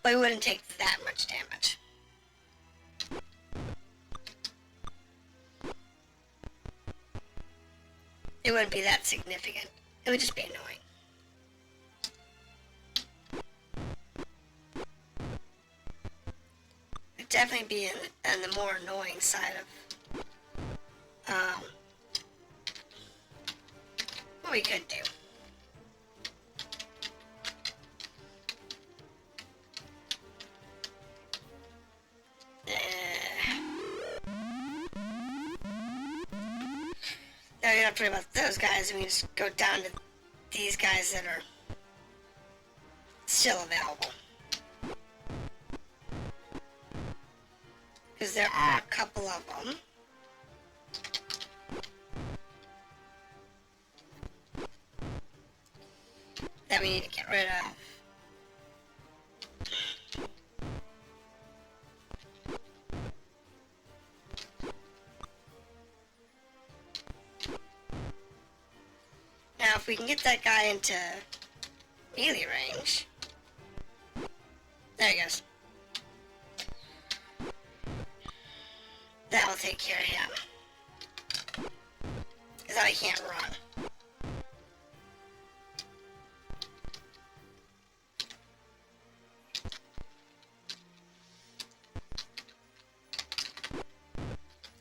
But we wouldn't take that much damage. It wouldn't be that significant. It would just be annoying. It'd definitely be on the more annoying side of what we could do. Now you don't have to worry about those guys, and we just go down to these guys that are still available. Because there are a couple of them. That we need to get rid of. Now, if we can get that guy into melee range. There he goes. That will take care of him. Because now he can't run.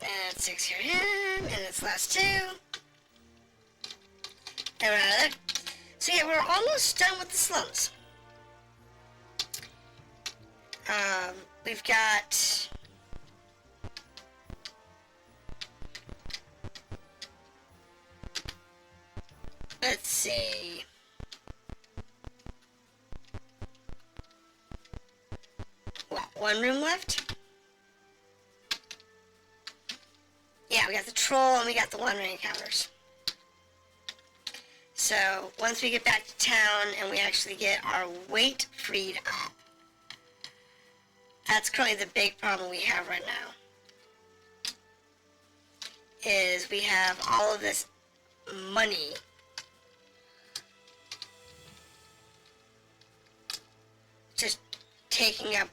And it takes care of him, and it's last two. And we're out of there. So yeah, we're almost done with the slums. We've got... Let's see. What, one room left? Yeah, we got the troll and we got the one-ring encounters. So, once we get back to town and we actually get our weight freed up, that's currently the big problem we have right now. Is we have all of this money just taking up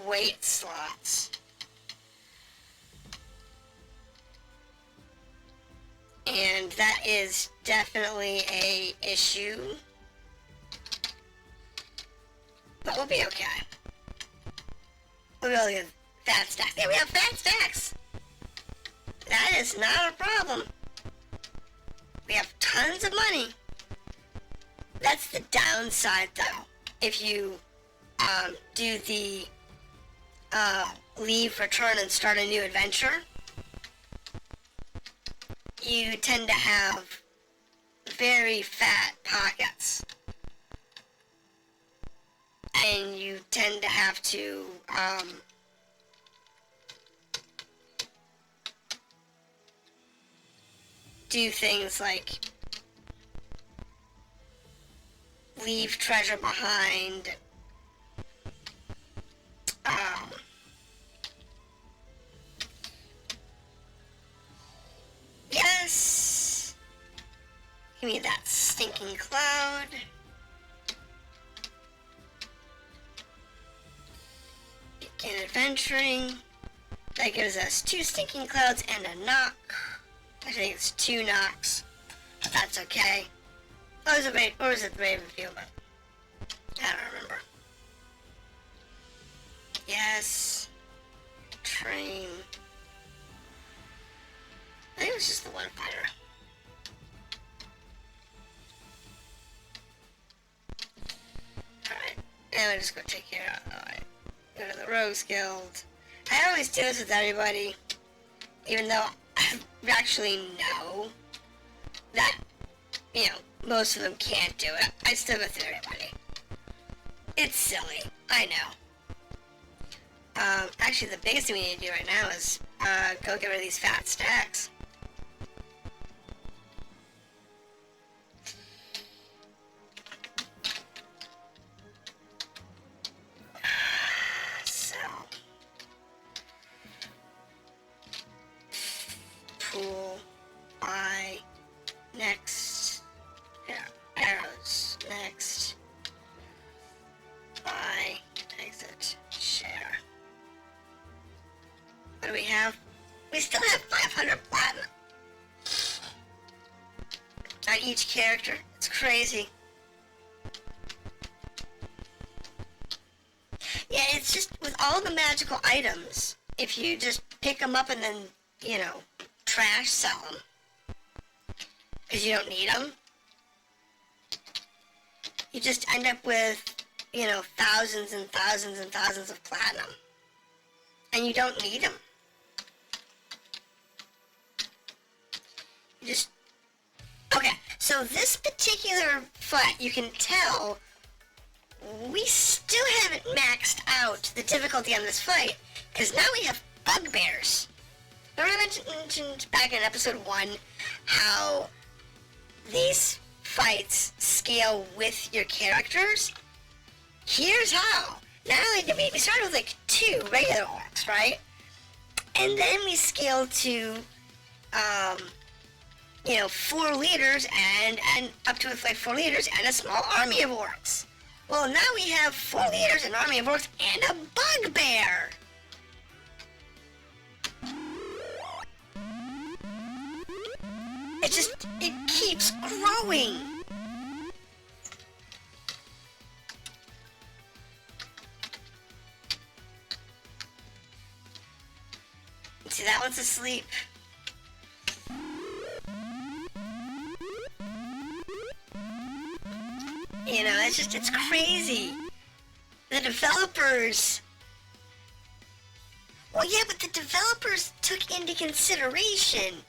weight slots. And that is definitely a issue. But we'll be okay. We'll be able to get fat stacks. Yeah, we have fat stacks! That is not a problem. We have tons of money. That's the downside, though. If you do the leave, return, and start a new adventure, you tend to have very fat pockets. And you tend to have to do things like leave treasure behind. Yes! Give me that stinking cloud. Begin adventuring. That gives us 2 stinking clouds and a knock. I think it's 2 knocks. But that's okay. Or was it the Raven Field? I don't remember. Yes. Train. I think it was just the one fighter. Alright. And we'll just go take care of it. Alright. Go to the Rogues Guild. I always do this with everybody. Even though I actually know that, you know, most of them can't do it. I still go through everybody. It's silly. I know. Actually, the biggest thing we need to do right now is go get rid of these fat stacks. So, pool, buy, next, arrows, next, buy, exit, share. What do we have? We still have 500 platinum on each character. It's crazy. Yeah, it's just with all the magical items, if you just pick them up and then, you know, trash sell them, because you don't need them, you just end up with, you know, thousands and thousands and thousands of platinum, and you don't need them. You just, okay, so this particular fight, you can tell, we still haven't maxed out the difficulty on this fight, because now we have bugbears. Remember I mentioned back in episode 1 how these fights scale with your characters? Here's how. Not only did we started with like 2 regular orcs, right? And then we scaled to, you know, 4 leaders and up to like 4 leaders and a small army of orcs. Well, now we have 4 leaders, an army of orcs, and a bugbear. It keeps growing. See, that one's asleep. You know, it's crazy. The developers... Well, yeah, but the developers took into consideration,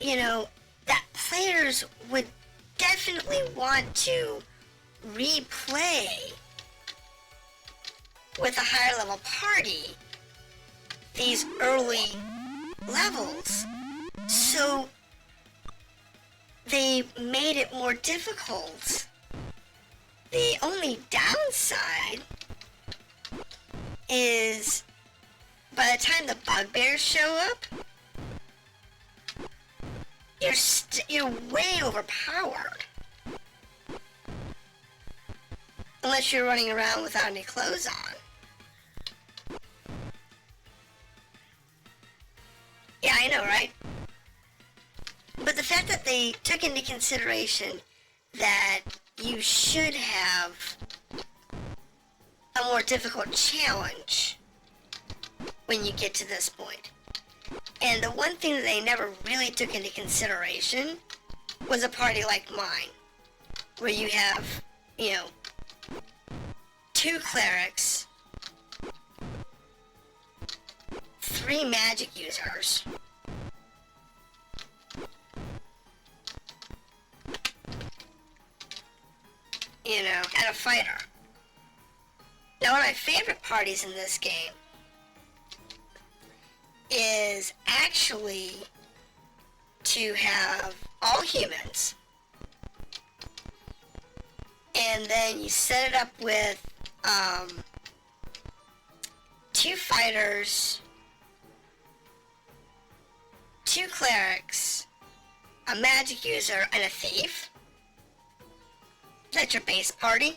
you know, that players would definitely want to replay with a higher level party these early levels. So they made it more difficult. The only downside is by the time the bugbears show up, you're way overpowered. Unless you're running around without any clothes on. Yeah, I know, right? But the fact that they took into consideration that you should have a more difficult challenge when you get to this point. And the one thing that they never really took into consideration was a party like mine, where you have, you know, 2 clerics, 3 magic users, you know, and a fighter. Now, one of my favorite parties in this game is actually to have all humans and then you set it up with 2 fighters, 2 clerics, a magic user, and a thief. That's your base party.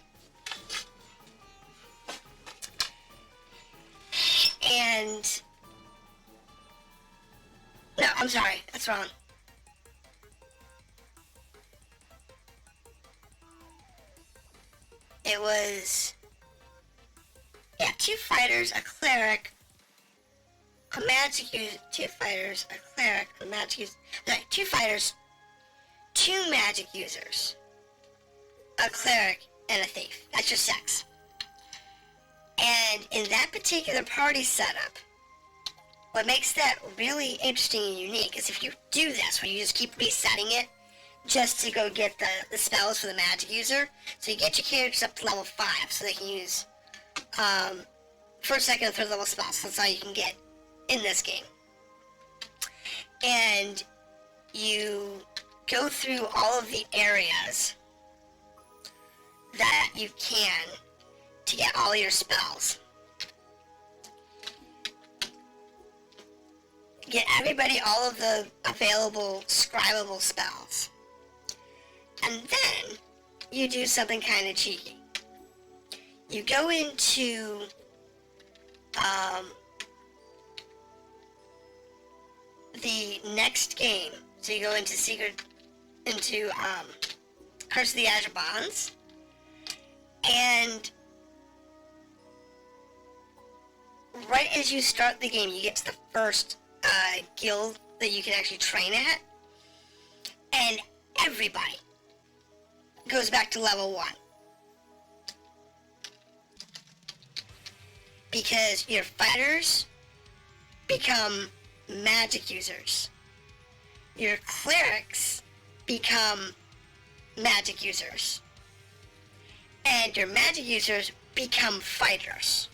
And no, I'm sorry, that's wrong. It was, yeah, 2 fighters, a cleric, a magic user, 2 fighters, a cleric, a magic user, sorry, 2 fighters, 2 magic users, a cleric, and a thief. That's your sex. And in that particular party setup, what makes that really interesting and unique is if you do this, where you just keep resetting it, just to go get the spells for the magic user. So you get your characters up to level 5, so they can use first, second, and third level spells. That's all you can get in this game. And you go through all of the areas that you can to get all your spells. Get everybody all of the available scribable spells. And then you do something kind of cheeky. You go into the next game. So you go into Curse of the Azure Bonds, and right as you start the game, you get to the first guild that you can actually train at, and everybody goes back to level 1. Because your fighters become magic users. Your clerics become magic users. And your magic users become fighters.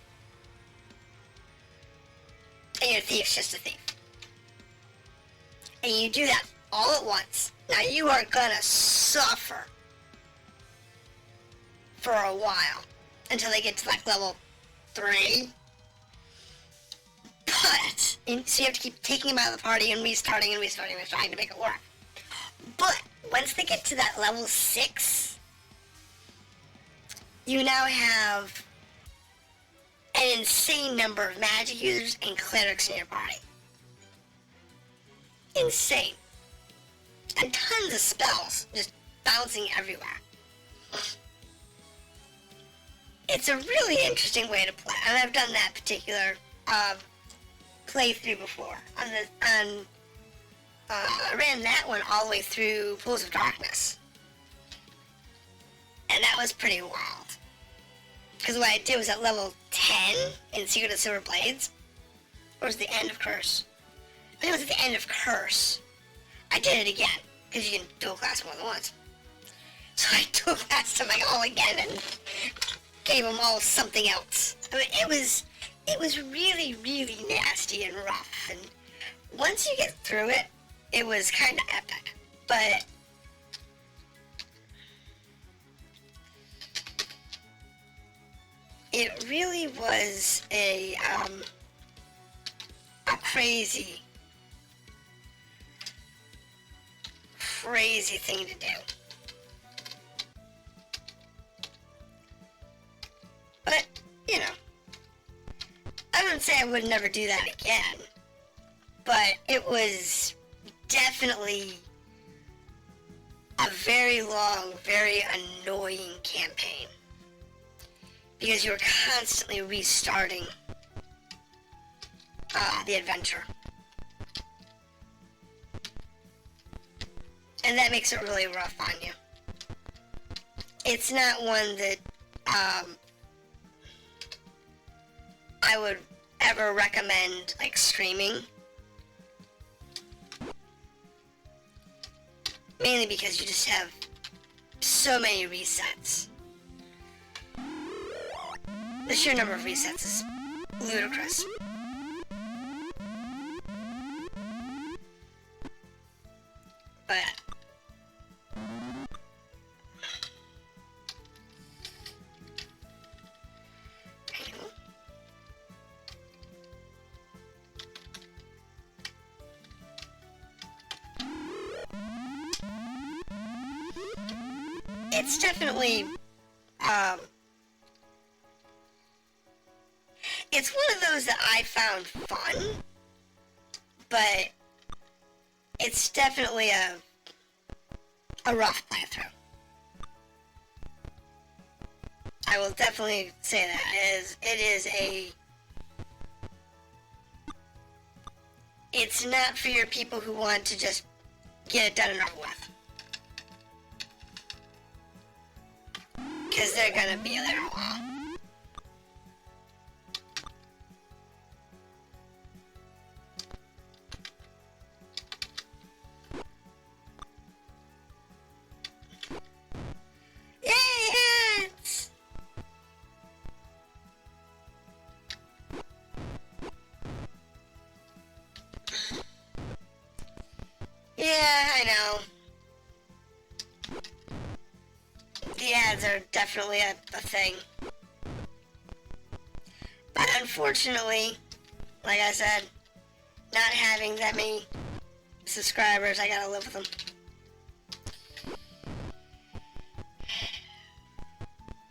And your thief's just a thief. And you do that all at once. Now you are gonna suffer for a while until they get to like level 3. But, so you have to keep taking them out of the party and restarting to make it work. But once they get to that level 6, you now have an insane number of magic users and clerics in your party. Insane. And tons of spells just bouncing everywhere. It's a really interesting way to play, and I've done that particular playthrough before. I ran that one all the way through Pools of Darkness, and that was pretty wild. Because what I did was at level 10 in Secret of Silver Blades, or was it the end of Curse? I think it was at the end of Curse. I did it again, because you can dual class more than once. So I dual classed them all again and gave them all something else. I mean, it was really, really nasty and rough. And once you get through it, it was kind of epic. But it really was a crazy thing to do. But, you know, I wouldn't say I would never do that again, but it was definitely a very long, very annoying campaign, because you were constantly restarting the adventure. And that makes it really rough on you. It's not one that I would ever recommend, like, streaming. Mainly because you just have so many resets. The sheer number of resets is ludicrous. But it's definitely, it's one of those that I found fun, but it's definitely a rough playthrough. I will definitely say that it's not for your people who want to just get it done and over with. Because they're gonna be there a while. Yeah, I know. The ads are definitely a thing. But unfortunately, like I said, not having that many subscribers, I gotta live with them.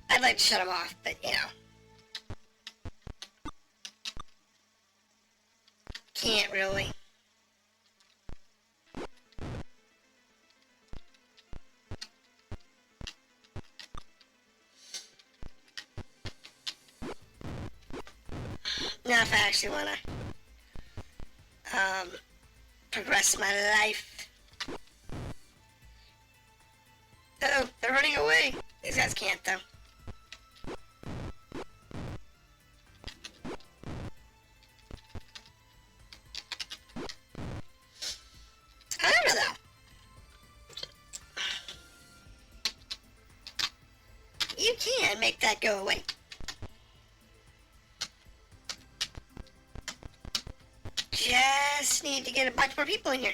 I'd like to shut them off, but you know. Can't really. Not if I actually want to progress my life. Oh, they're running away. These guys can't though. I don't know though. You can make that go away. Just need to get a bunch more people in here.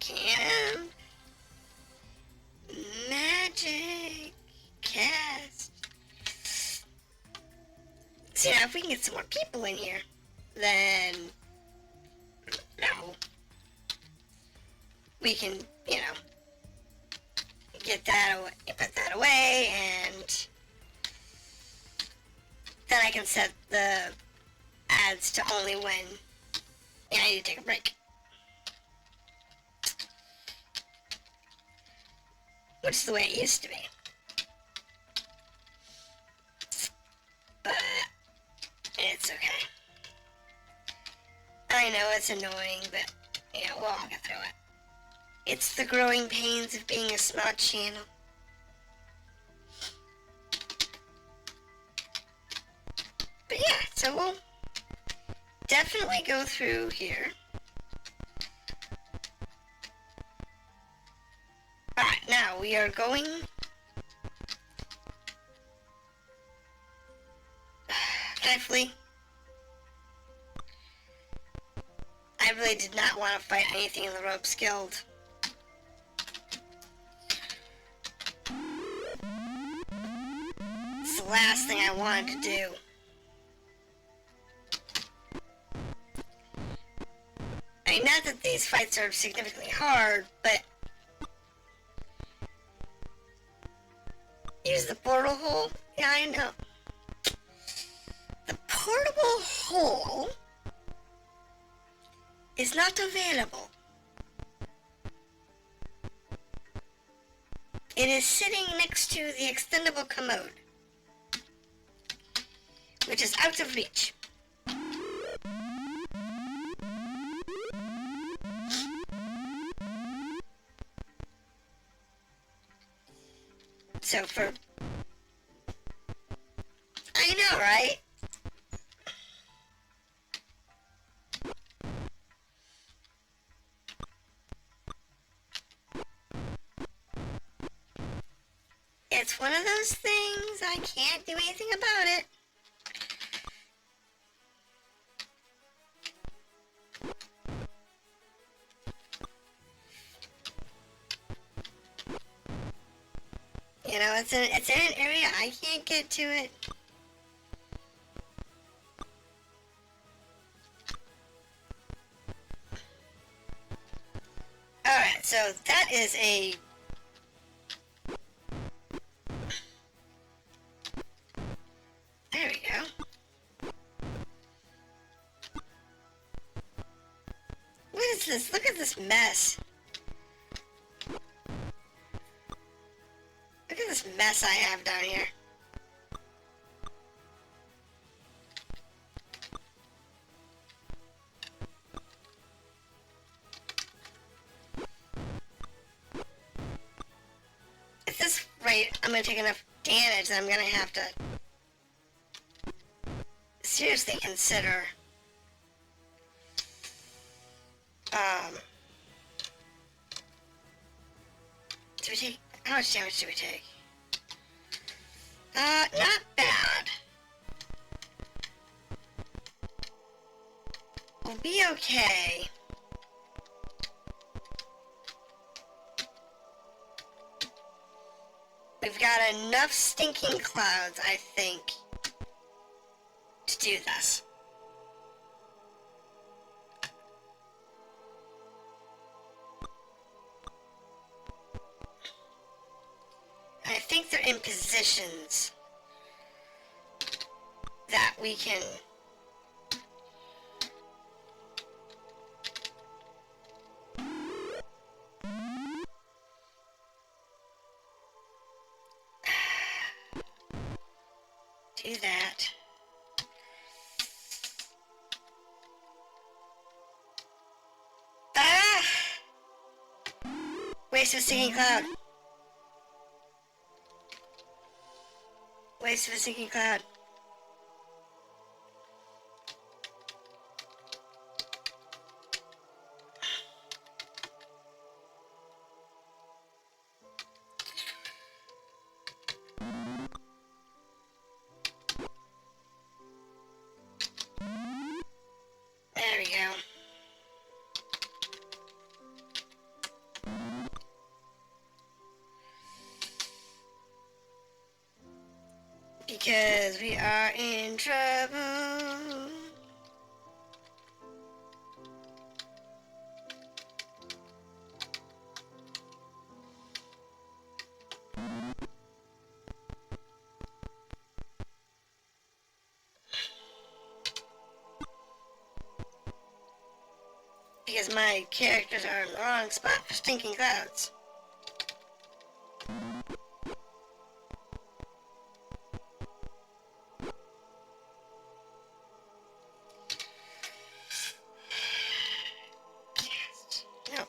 Camp. Magic. Cast. See, now if we can get some more people in here, then no, we can, you know, get that away, put that away, and then I can set the ads to only when I need to take a break. Which is the way it used to be. But it's okay. I know it's annoying, but yeah, we'll all get through it. It's the growing pains of being a small channel. But yeah, so we'll definitely go through here. Alright, now we are going... Can I flee? I really did not want to fight anything in the Ropes Guild. It's the last thing I wanted to do. I mean, not that these fights are significantly hard, but... Use the portal hole? Yeah, I know. The portable hole is not available. It is sitting next to the extendable commode, which is out of reach. So for... I know, right? It's one of those things, I can't do anything about it. You know, it's in an area I can't get to it. Alright, so so that is a... There we go. What is this? Look at this mess. Look at this mess I have down here. At this rate, I'm going to take enough damage that I'm going to have to seriously consider do we take, how much damage do we take? Not bad. We'll be okay. We've got enough stinking clouds, I think, to do this. I think they're in positions that we can do that. Ah! Waste of a sinking cloud. Waste of a sinking cloud. There we go. Because we are in trouble. Because my characters are in the wrong spot for stinking clouds. No.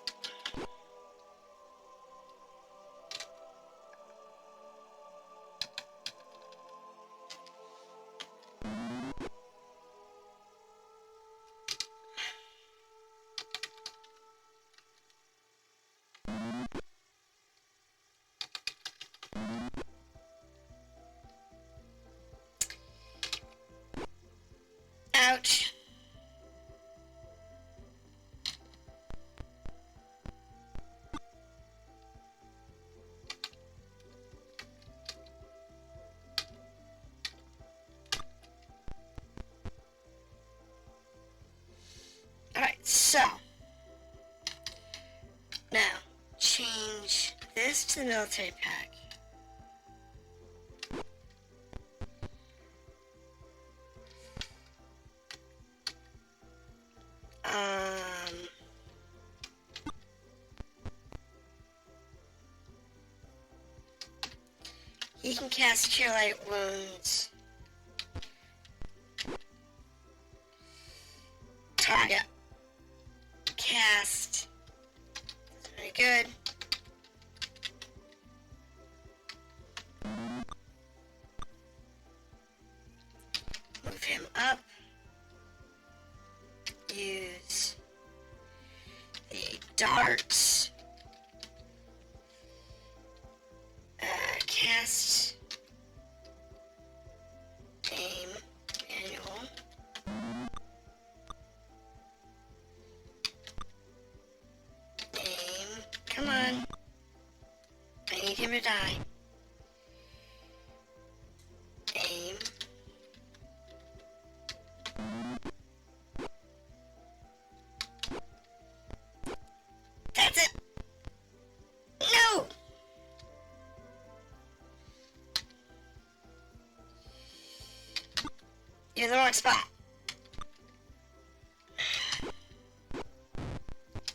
Ouch. Alright, so now change this to the military pack. He can cast Cure Light Wounds. Target. Cast. Very good. Move him up. Use the darts. Cast. Aim. Manual. Aim. Come on. I need him to die. Aim. That's it. You're in the wrong spot.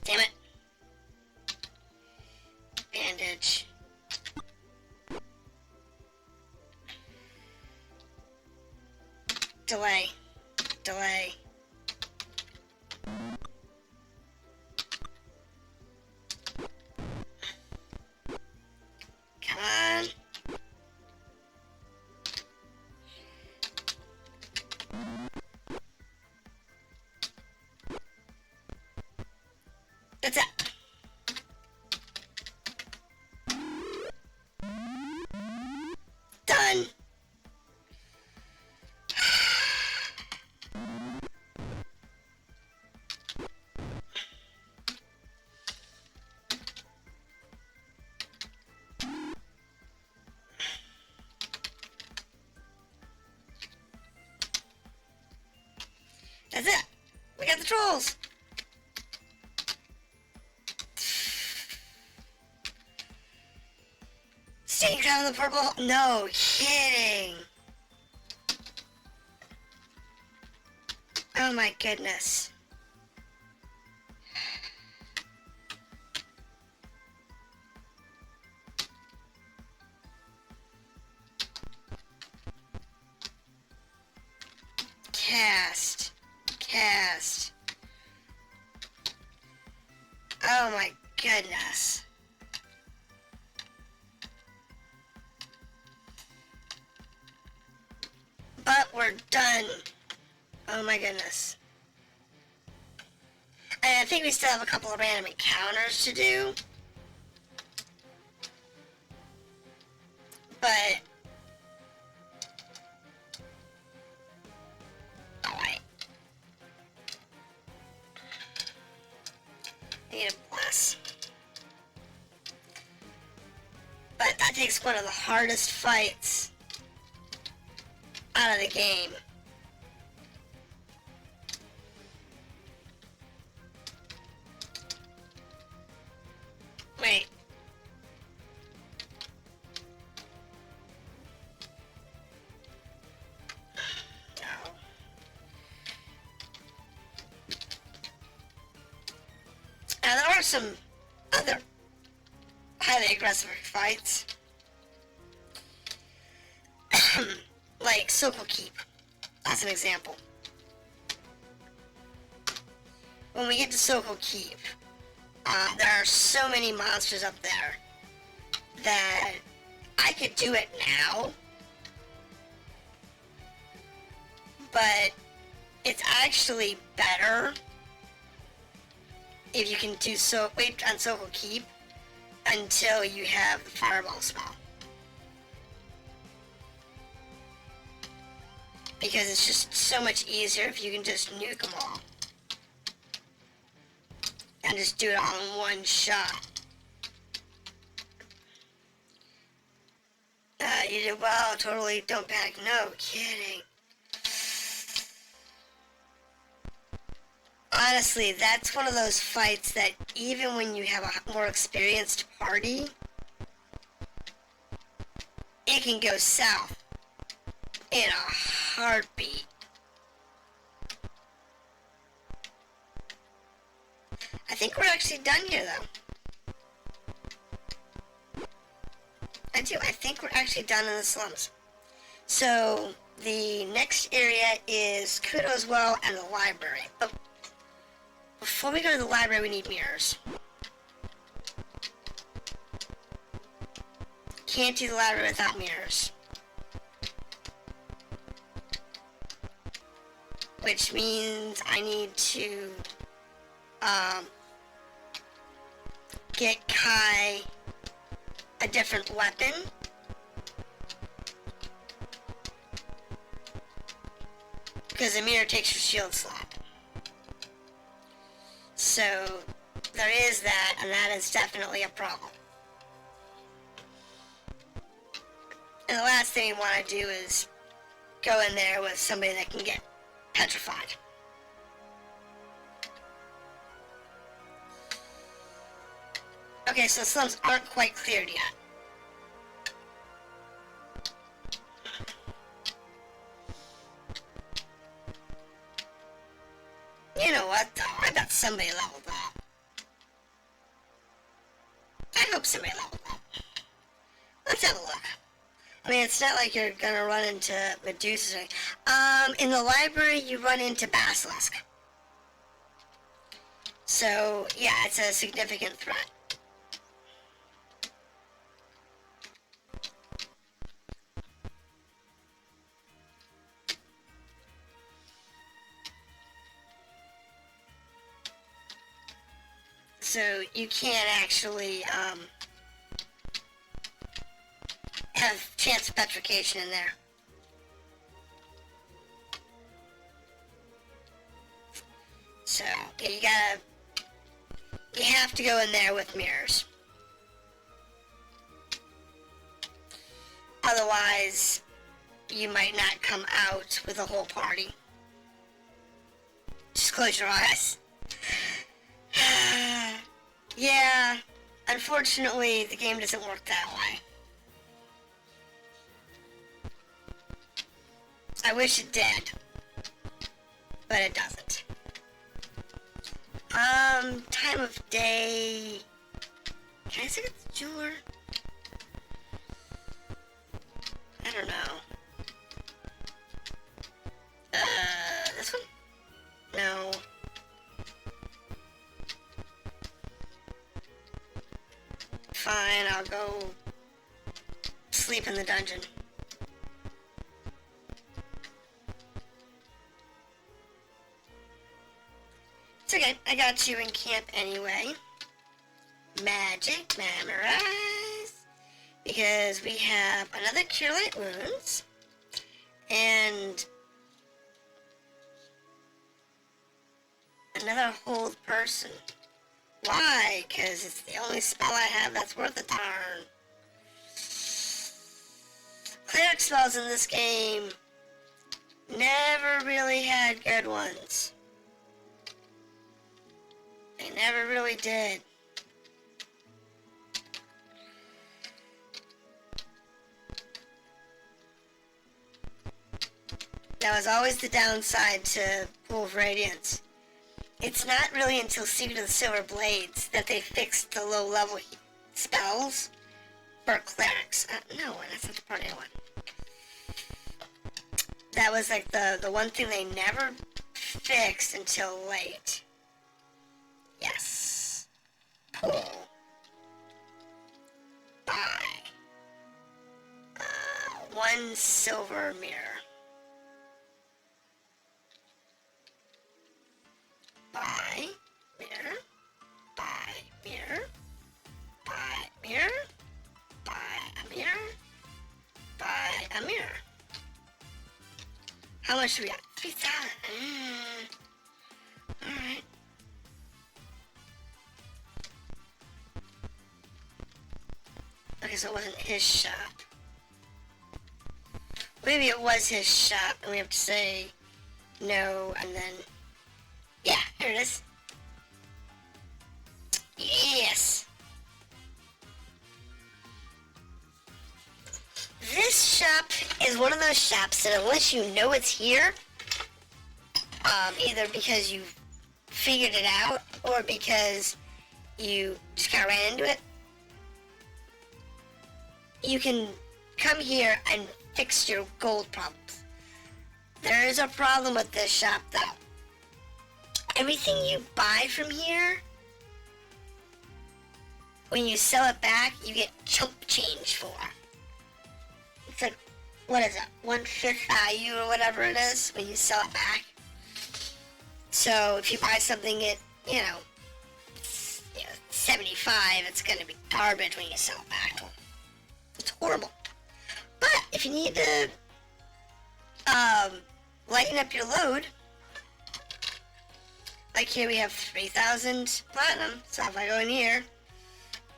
Damn it. Bandage. Delay. Delay. Come on. That's it. Done. That's it. We got the trolls. Staying out of the purple. No kidding. Oh my goodness. Cast. Cast. Oh my goodness. But we're done. Oh my goodness. And I think we still have a couple of random encounters to do. But alright. Need a bless. But that takes one of the hardest fights out of the game. Wait. No. Now there are some other highly aggressive fights. Like Circle Keep, as an example. When we get to Circle Keep, there are so many monsters up there that I could do it now, but it's actually better if you can do wait on Circle Keep until you have the fireball spell. Because it's just so much easier if you can just nuke them all. And just do it all in one shot. You did well, totally, don't panic, no kidding. Honestly, that's one of those fights that even when you have a more experienced party, it can go south in a heartbeat. I think we're actually done here, though. I think we're actually done in the slums. So, the next area is Kudo's Well and the library. But before we go to the library, we need mirrors. Can't do the library without mirrors. Which means I need to get Kai a different weapon. Because a mirror takes your shield slot. So there is that, and that is definitely a problem. And the last thing we want to do is go in there with somebody that can get petrified. Okay, so the slums aren't quite cleared yet. somebody leveled up. I hope somebody leveled up. Let's have a look. I mean, it's not like you're gonna run into Medusa. In the library, you run into Basilisk. So, yeah, it's a significant threat. So, you can't actually, have chance of petrification in there. So, yeah, you have to go in there with mirrors. Otherwise, you might not come out with a whole party. Just close your eyes. Yeah, unfortunately, the game doesn't work that way. I wish it did, but it doesn't. Time of day. Can I see the jeweler? I don't know. This one? No. Fine, I'll go sleep in the dungeon. It's okay, I got you in camp anyway. Magic, memorize. Because we have another Cure Light Wounds. And another Hold Person. Why? Because it's the only spell I have that's worth a turn. Cleric spells in this game never really had good ones. They never really did. That was always the downside to Pool of Radiance. It's not really until Secret of the Silver Blades that they fixed the low-level spells for clerics. No, that's not the part I want. That was like the one thing they never fixed until late. Yes. Pool. Buy. 1 silver mirror. Buy mirror. Buy mirror. Buy mirror. Buy a mirror. Buy a mirror. How much do we got? 3,000. Alright. Okay, so it wasn't his shop. Maybe it was his shop, and we have to say no, and then... Yeah, here it is. Yes! This shop is one of those shops that unless you know it's here, either because you figured it out, or because you just kind of ran into it, you can come here and fix your gold problems. There is a problem with this shop, though. Everything you buy from here, when you sell it back, you get chump change for. It's like, what is it, 1/5 value or whatever it is when you sell it back. So if you buy something at, 75, it's going to be garbage when you sell it back. It's horrible. But if you need to lighten up your load, like here we have 3,000 platinum, so if I go in here,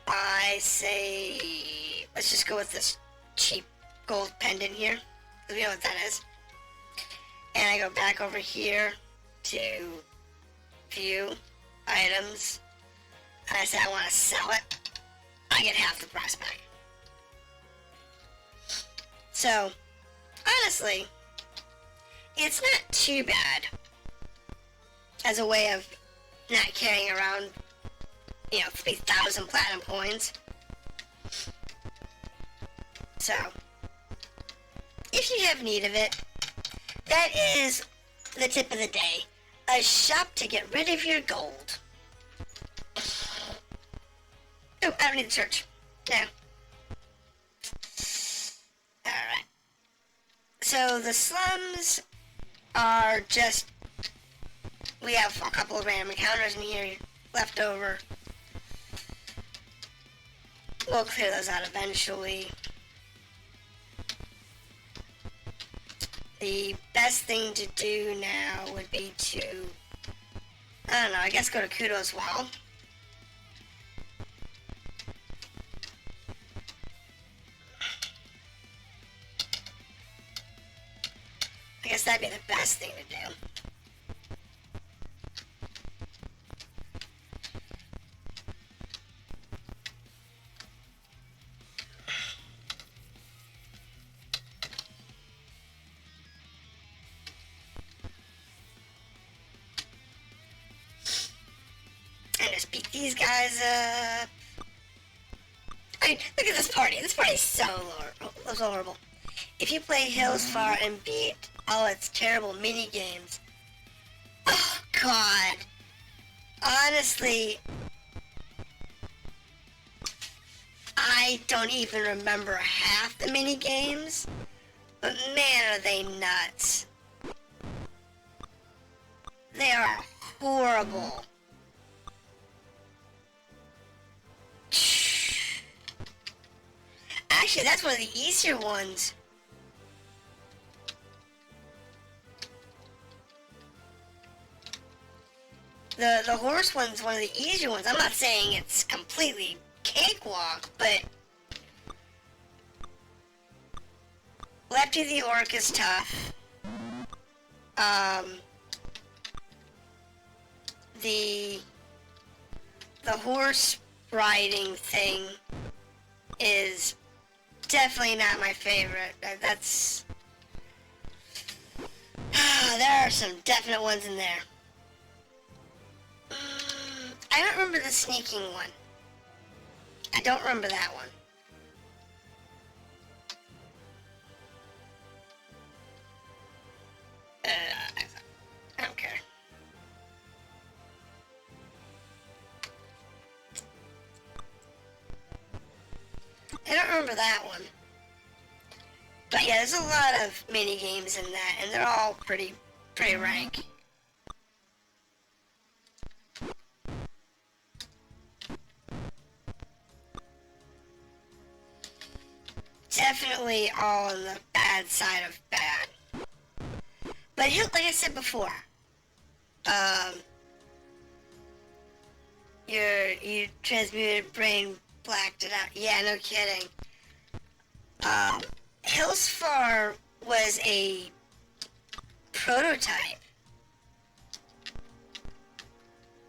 I say, let's just go with this cheap gold pendant here, because we know what that is. And I go back over here to view items, and I say I want to sell it. I get half the price back. So, honestly, it's not too bad as a way of not carrying around, 3,000 platinum coins. So, if you have need of it, that is the tip of the day. A shop to get rid of your gold. Oh, I don't need the church. No. Alright. So the slums are just... We have a couple of random encounters in here left over. We'll clear those out eventually. The best thing to do now would be to... I don't know, I guess go to Kudo's Well. I guess that'd be the best thing to do. And just beat these guys up. I mean, look at this party. This party's so horrible. If you play Hills Far and beat all its terrible mini games, oh god. Honestly, I don't even remember half the mini games, but man, are they nuts. They are horrible. Actually, that's one of the easier ones. The horse one's one of the easier ones. I'm not saying it's completely cakewalk, but Lefty the Orc is tough. The horse riding thing is definitely not my favorite. That's... there are some definite ones in there. I don't remember the sneaking one. I don't remember that one. I don't care. I don't remember that one. But yeah, there's a lot of mini games in that, and they're all pretty rank. Definitely all on the bad side of bad. But like I said before, your transmuted brain blacked it out. Yeah, no kidding. Hillsfar was a prototype.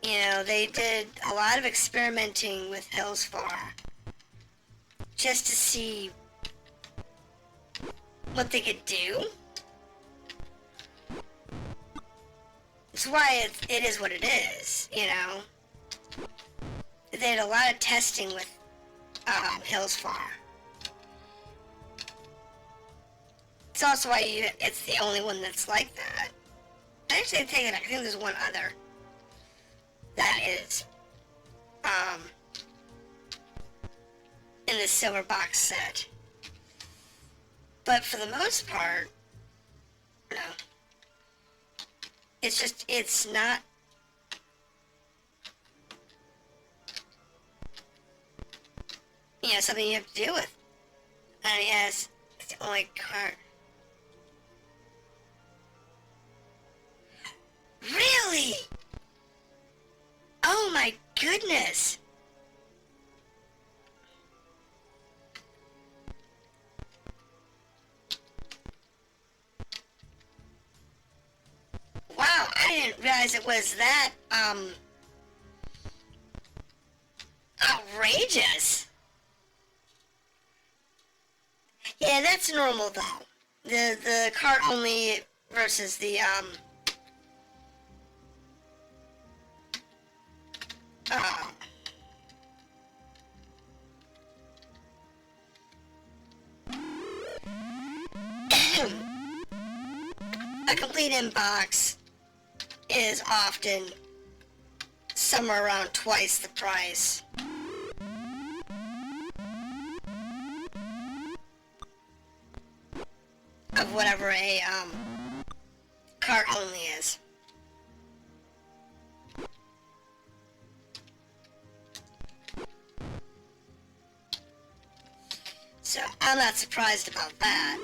They did a lot of experimenting with Hillsfar just to see what they could do. That's why it is what it is, They did a lot of testing with Hillsfar. It's also why it's the only one that's like that. I actually take it back. I think there's one other that is in the silver box set. But for the most part, no. It's not... something you have to deal with. And yes, it's the only card. Really? Oh my goodness. Wow, I didn't realize it was that, outrageous. Yeah, that's normal though. The card only versus the A complete inbox is often somewhere around twice the price. Of whatever a cart only is. So I'm not surprised about that,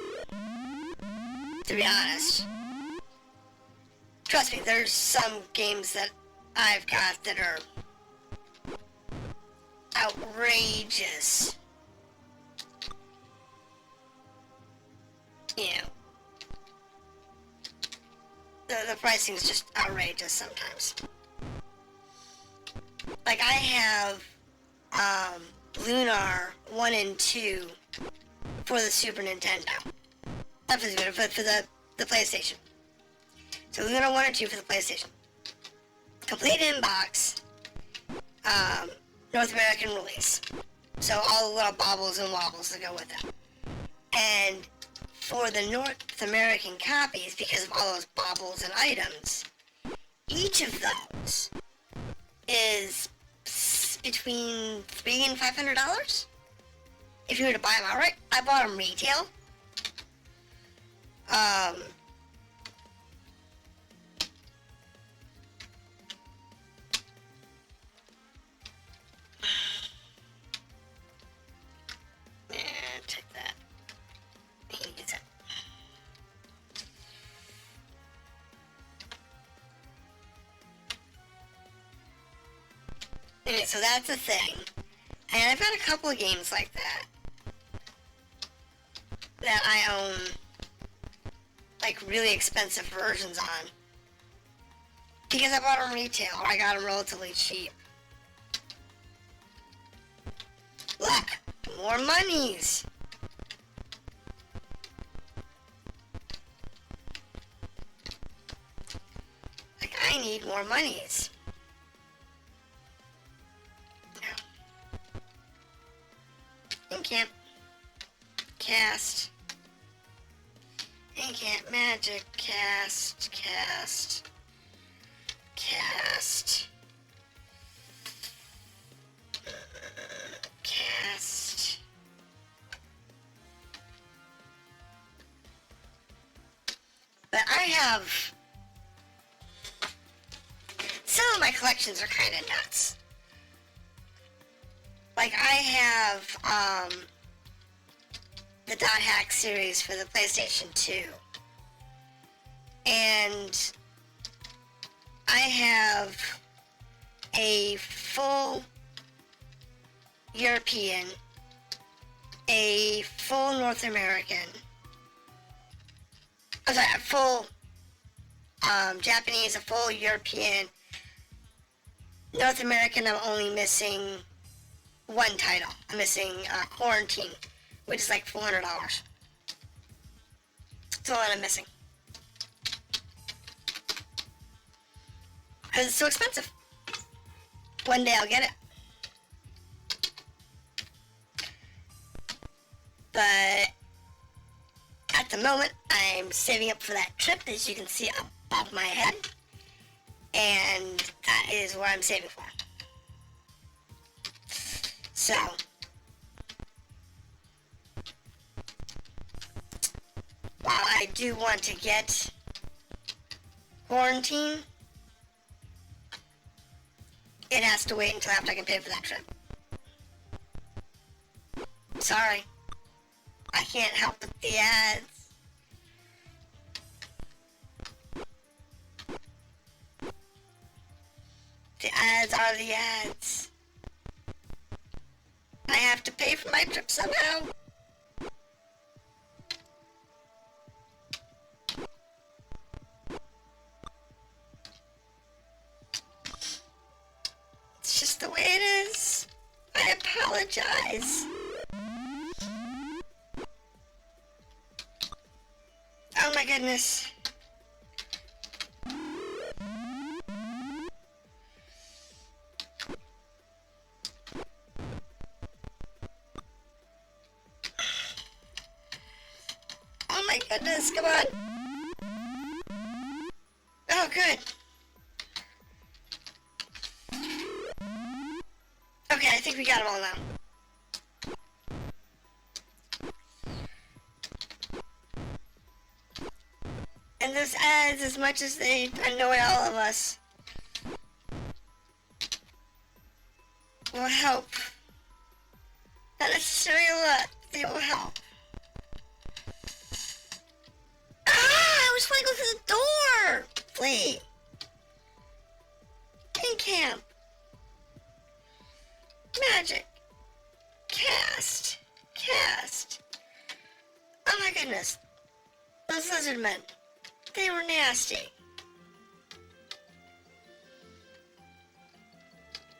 to be honest. Trust me, there's some games that I've got that are outrageous. You know, the pricing is just outrageous sometimes. Like I have Lunar 1 and 2 for the Super Nintendo. Not for the PlayStation. So Lunar 1 and 2 for the PlayStation. Complete inbox, North American release. So all the little bobbles and wobbles that go with it. And for the North American copies, because of all those baubles and items, each of those is between $300 and $500 if you were to buy them outright. I bought them retail. Take that. Use it. Anyway, so that's a thing. And I've got a couple of games like that I own, like, really expensive versions on. Because I bought them retail, or I got them relatively cheap. Look, more monies. Like, I need more monies. Incamp. Cast. Incamp magic. Cast. Cast. Cast. Cast. But I have... Some of my collections are kind of nuts. Like, I have, the Dot Hack series for the PlayStation 2. And I have a full European, a full North American, I'm sorry, a full Japanese, a full European. North American, I'm only missing one title. I'm missing Quarantine, which is like $400. That's all that I'm missing. Because it's so expensive. One day I'll get it. But at the moment, I'm saving up for that trip, as you can see above my head. And that is what I'm saving for. So, while I do want to get Quarantine, it has to wait until after I can pay for that trip. Sorry. I can't help with the ads. The ads are the ads. I have to pay for my trip somehow. It's just the way it is. I apologize. Oh my goodness. my goodness, come on. Oh, good. Okay, I think we got them all now. And this adds as much as they annoy all of us. Will help. Not necessarily a lot, but they will help. I was trying to go through the door! Flee! In camp. Magic. Cast. Cast. Oh my goodness. Those lizard men. They were nasty.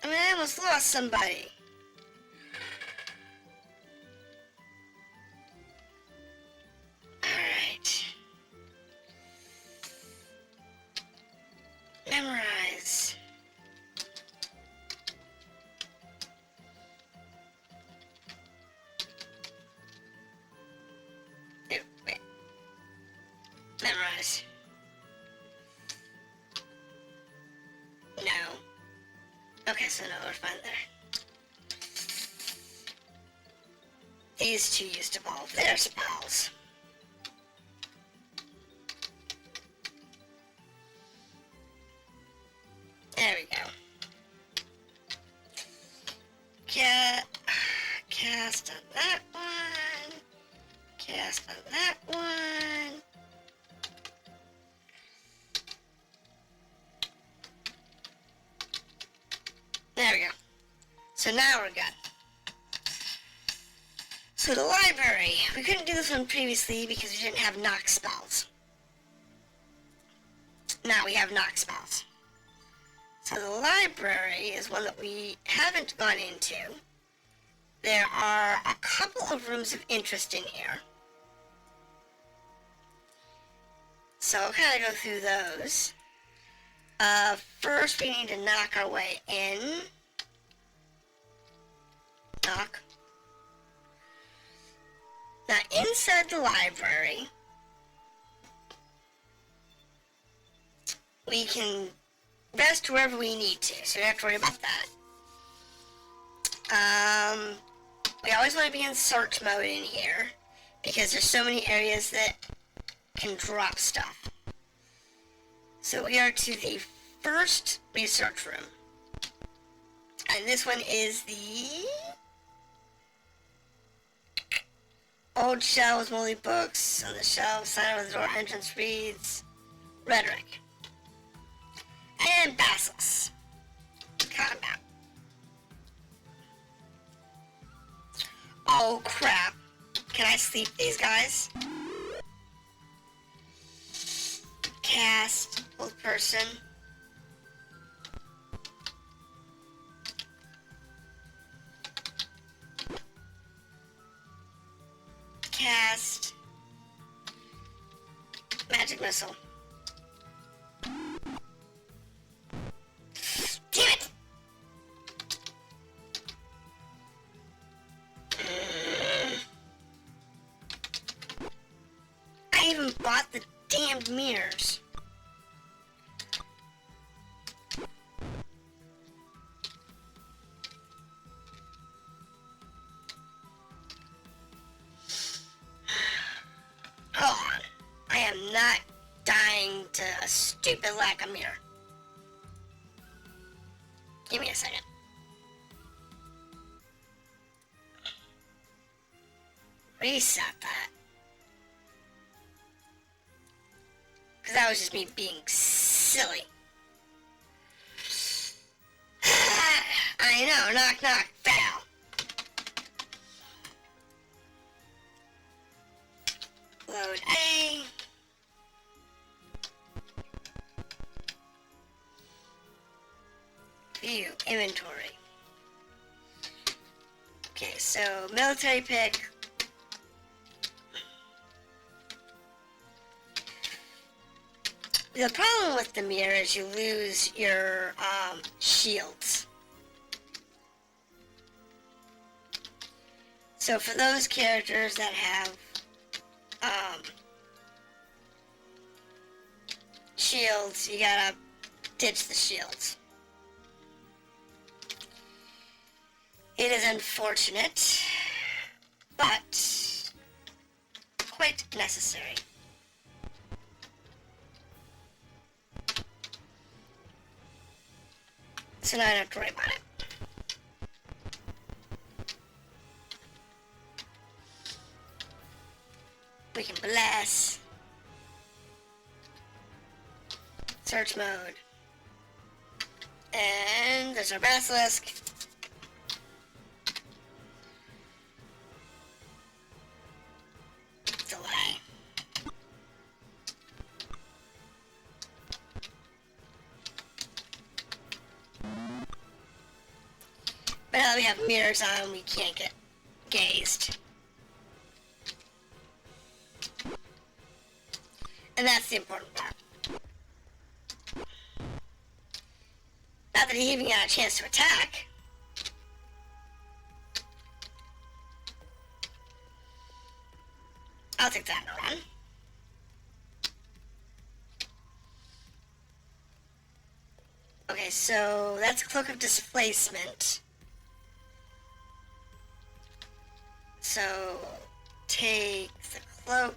I mean, I almost lost somebody. Alright. Memorize. Wait. Memorize. No. Okay, so no, we're fine there. These two used to evolve their spells. There we go. Cast on that one. Cast on that one. There we go. So now we're good. So the library. We couldn't do this one previously because we didn't have knock spells. Now we have knock spells. So the library is one that we haven't gone into. There are a couple of rooms of interest in here. So I'll kind of go through those. First we need to knock our way in. Knock. Now inside the library, we can rest wherever we need to, so we don't have to worry about that. We always want to be in search mode in here, because there's so many areas that can drop stuff. So we are to the first research room. And this one is the old shelves, moldy books on the shelf, sign over the door, entrance reads, rhetoric. And basilisks. Combat. Oh crap. Can I sleep these guys? Cast, old person. Cast. Magic missile. Damn it! I even bought the damned mirrors. Hold on. I am not dying to a stupid lack of mirror. Give me a second. Reset that. Because that was just me being silly. I know, knock knock, fail. Load A. View, inventory. Okay, so military pick. The problem with the mirror is you lose your shields. So for those characters that have shields, you gotta ditch the shields. It is unfortunate, but quite necessary. So now I don't have to worry about it. We can bless. Search mode. And there's our basilisk. Delay. But now that we have mirrors on, we can't get gazed. And that's the important part. Not that he even got a chance to attack. I'll take that in a run. Okay, so that's Cloak of Displacement. So take the cloak,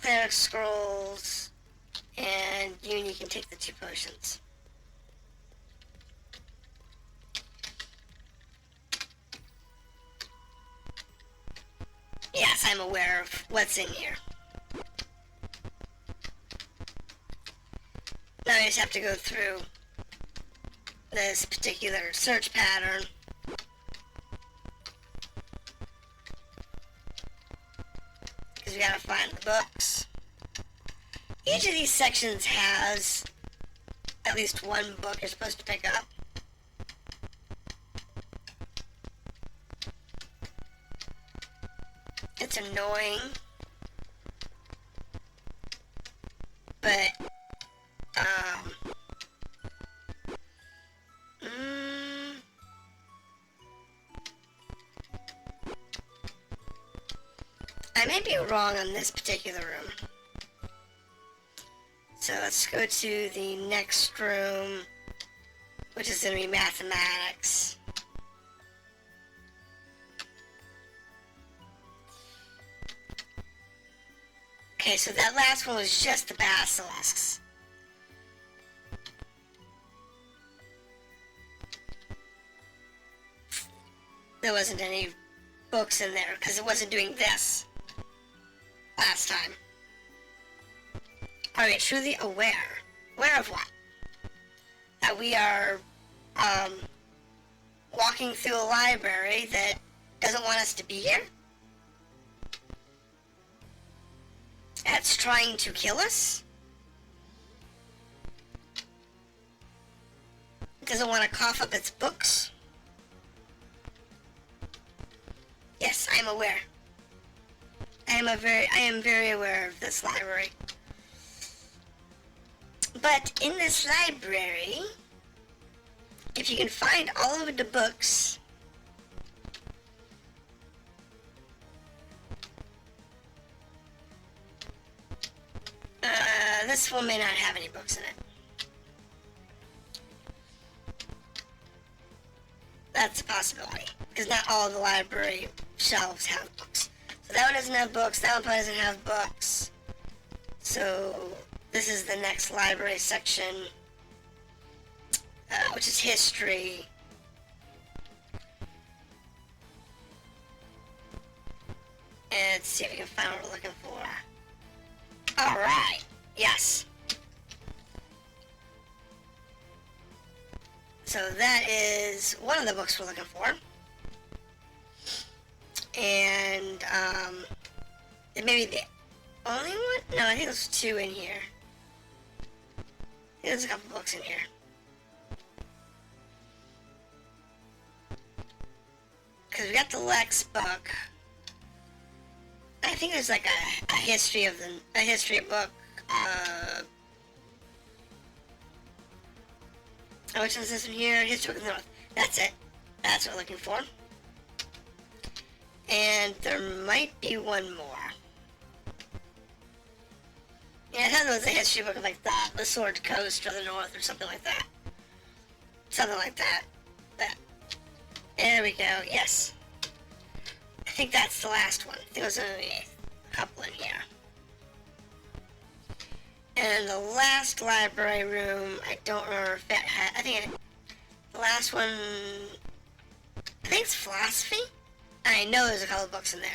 cleric scrolls, and you can take the 2 potions. Yes, I'm aware of what's in here. Now I just have to go through this particular search pattern. Because we gotta find the books. Each of these sections has at least one book you're supposed to pick up. It's annoying, but I may be wrong on this particular room. So let's go to the next room, which is going to be mathematics. Okay, so that last one was just the basilisks. There wasn't any books in there, because it wasn't doing this last time. Are we truly aware? Aware of what? That we are, walking through a library that doesn't want us to be here? That's trying to kill us? Doesn't want to cough up its books? Yes, I am aware. I am very aware of this library. But in this library, if you can find all of the books, this one may not have any books in it. That's a possibility, because not all of the library shelves have books. So that one doesn't have books, that one probably doesn't have books. So this is the next library section, which is history. And let's see if we can find what we're looking for. Alright, yes. So that is one of the books we're looking for. And, it may be the only one? No, I think there's 2 in here. There's a couple books in here. Because we got the Lex book. I think there's like a history of book. Which one's this one here? History of the North. That's it. That's what we're looking for. And there might be one more. Yeah, I thought it was a history book of like the Sword Coast or the North or something like that. Something like that. But, there we go, yes. I think that's the last one. I think there's only a couple in here. And the last library room, I don't remember if that had, the last one, I think it's philosophy? I know there's a couple books in there.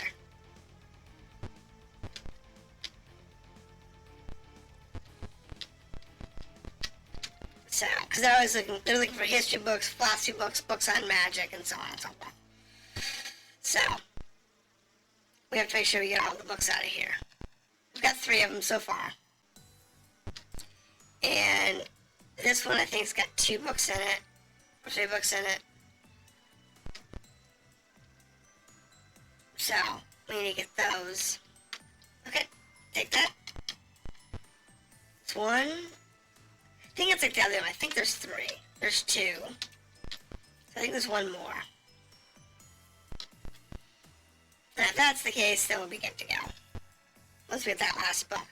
So, because they're looking for history books, philosophy books, books on magic, and so on and so forth. So, we have to make sure we get all the books out of here. We've got 3 of them so far. And this one I think's got 2 books in it, or 3 books in it. So, we need to get those. Okay, take that. It's 1. I think it's like the other one. I think there's 3. There's 2. So I think there's 1 more. And if that's the case, then we'll be good to go. Once we get that last book.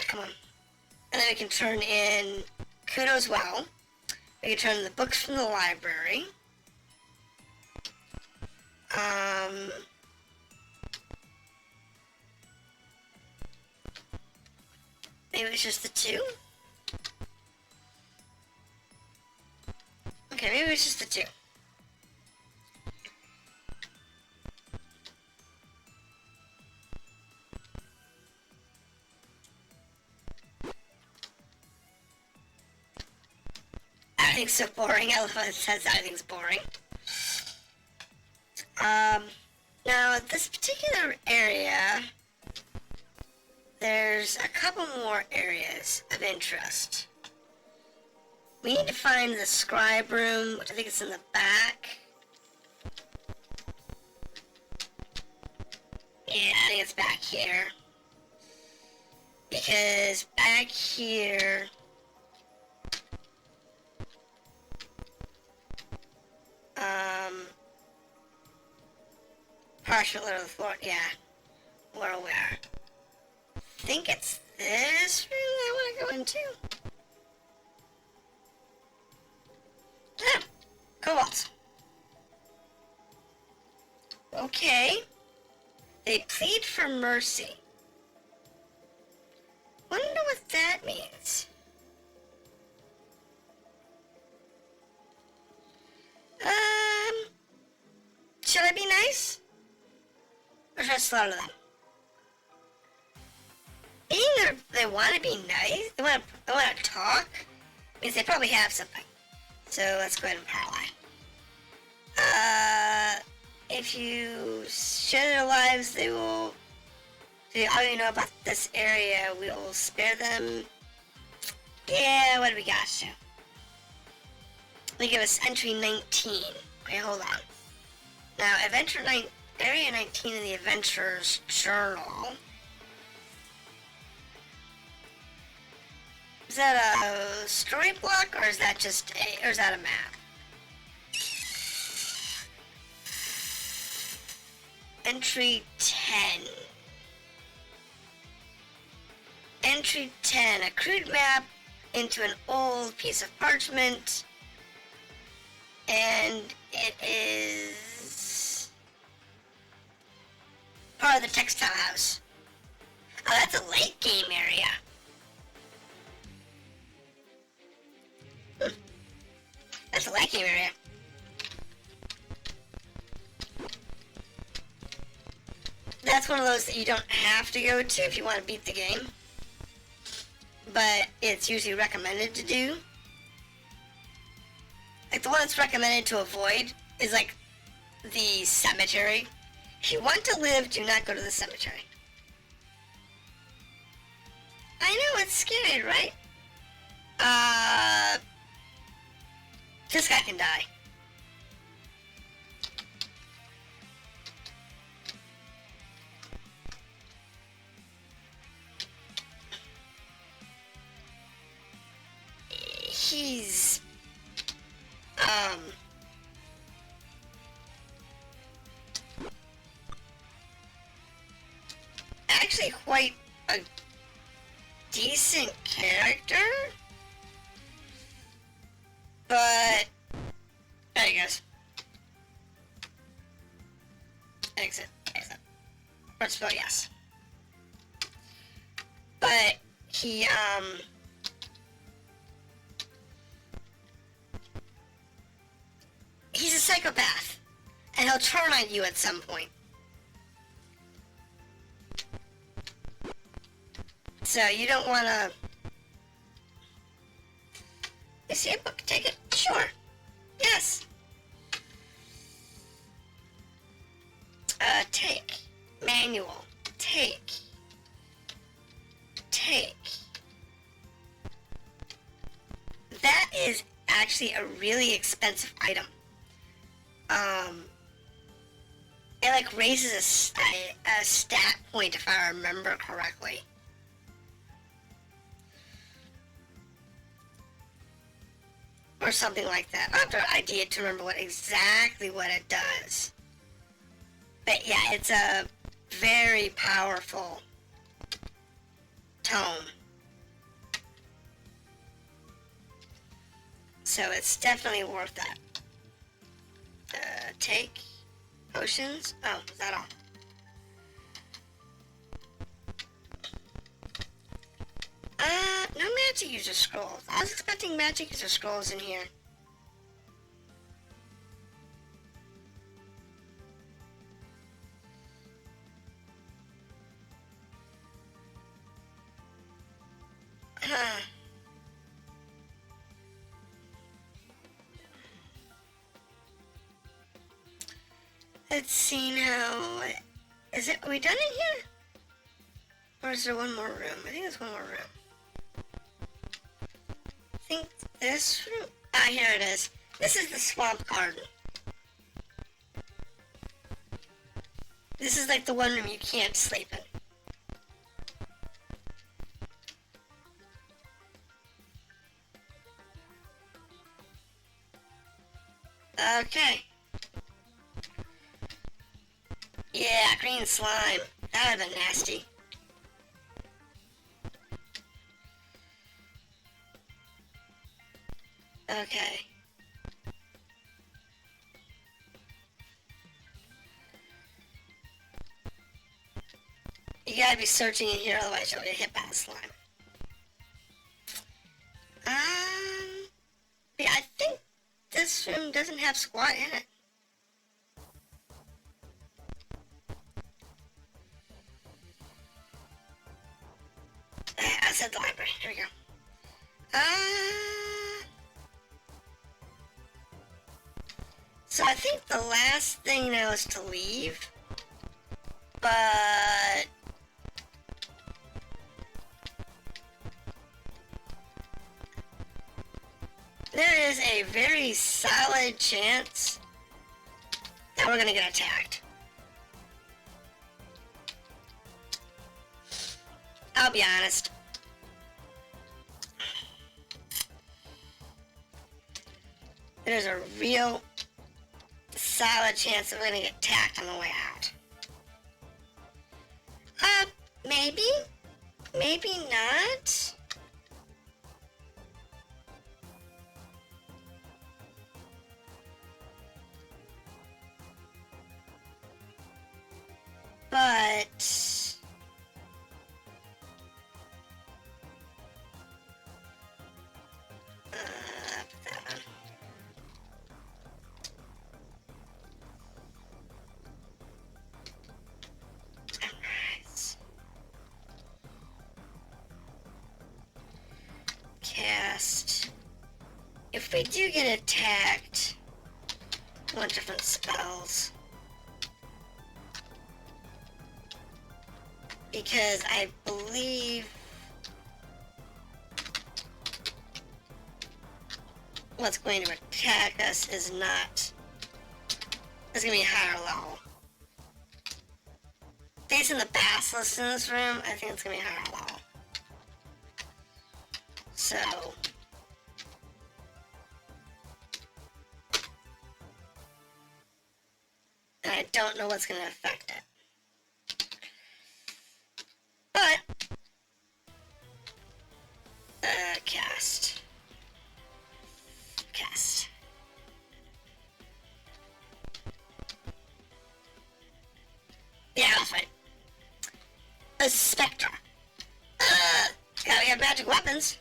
Come on. And then we can turn in Kudo as well. We can turn in the books from the library. Maybe it's just the 2? Okay, maybe it's just the 2. Everything's so boring. Elephant says everything's boring. Now, this particular area, there's a couple more areas of interest. We need to find the scribe room, which I think is in the back. Yeah, I think it's back here. Because back here, partial of the floor, yeah, we're aware. I think it's this room I want to go into. Ah, cobalt. Okay. They plead for mercy. Wonder what that means. Should I be nice? Or should I slaughter them? Being there, they want to be nice, they want to talk, means they probably have something. So let's go ahead and parlay. If you share their lives, they will, if they already know about this area, we will spare them. Yeah, what do we got? So, they give us entry 19. Okay, hold on. Now, area 19 in the Adventurer's Journal. Is that a story block, or is that just or is that a map? Entry 10. Entry 10, a crude map into an old piece of parchment. And it is part of the textile house. Oh, that's a late game area. That's a late game area. That's one of those that you don't have to go to if you want to beat the game. But it's usually recommended to do. Like, the one that's recommended to avoid is, like, the cemetery. If you want to live, do not go to the cemetery. I know, it's scary, right? This guy can die. He's actually quite a decent character. But there he goes. Exit. Let's vote yes. But he's a psychopath, and he'll turn on you at some point. So you don't want to. Is he a book? Take it. Sure. Yes. Take. Manual. Take. That is actually a really expensive item. It like raises a stat point if I remember correctly. Or something like that. I have to idea to remember exactly what it does. But yeah, it's a very powerful tome. So it's definitely worth that. Take potions. Oh, is that all? No magic user scrolls. I was expecting magic user scrolls in here. Huh. Let's see now. Is it? Are we done in here? Or is there one more room? I think there's one more room. I think this room. Ah, here it is. This is the swamp garden. This is like the one room you can't sleep in. Okay. Yeah, green slime. That would've been nasty. Okay. You gotta be searching in here, otherwise you'll get hit by the slime. Yeah, I think this room doesn't have squat in it. I said the library. Here we go. So I think the last thing now is to leave. But there is a very solid chance that we're gonna get attacked. I'll be honest. There's a real solid chance that we're gonna get attacked on the way out. Maybe? Maybe not? But put that on. Alright. Cast. If we do get attacked, I want different spells. Because I believe what's going to attack us is not, it's going to be a higher level. Based on the basilisk in this room, I think it's going to be a higher level. So and I don't know what's going to affect it. happens.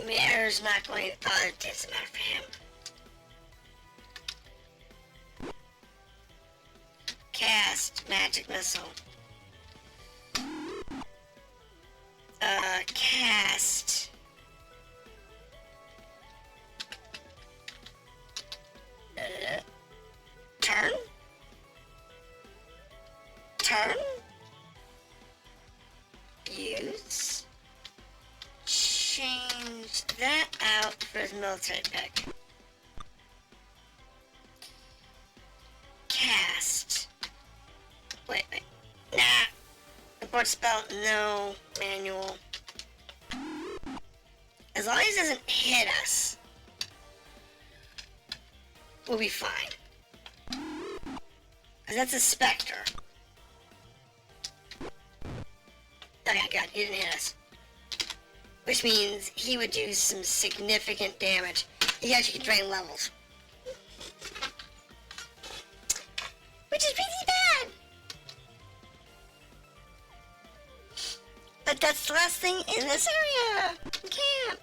Mirror's not going. Oh, it doesn't matter for him. Cast magic missile. Cast. Turn? Turn? Use. Change that out for his military pick. Cast. Wait. Nah. Report spell, no. Manual. As long as he doesn't hit us, we'll be fine. Because that's a specter. Okay, good. He didn't hit us. Which means he would do some significant damage. He actually can drain levels. Which is really bad! But that's the last thing in this area! Camp!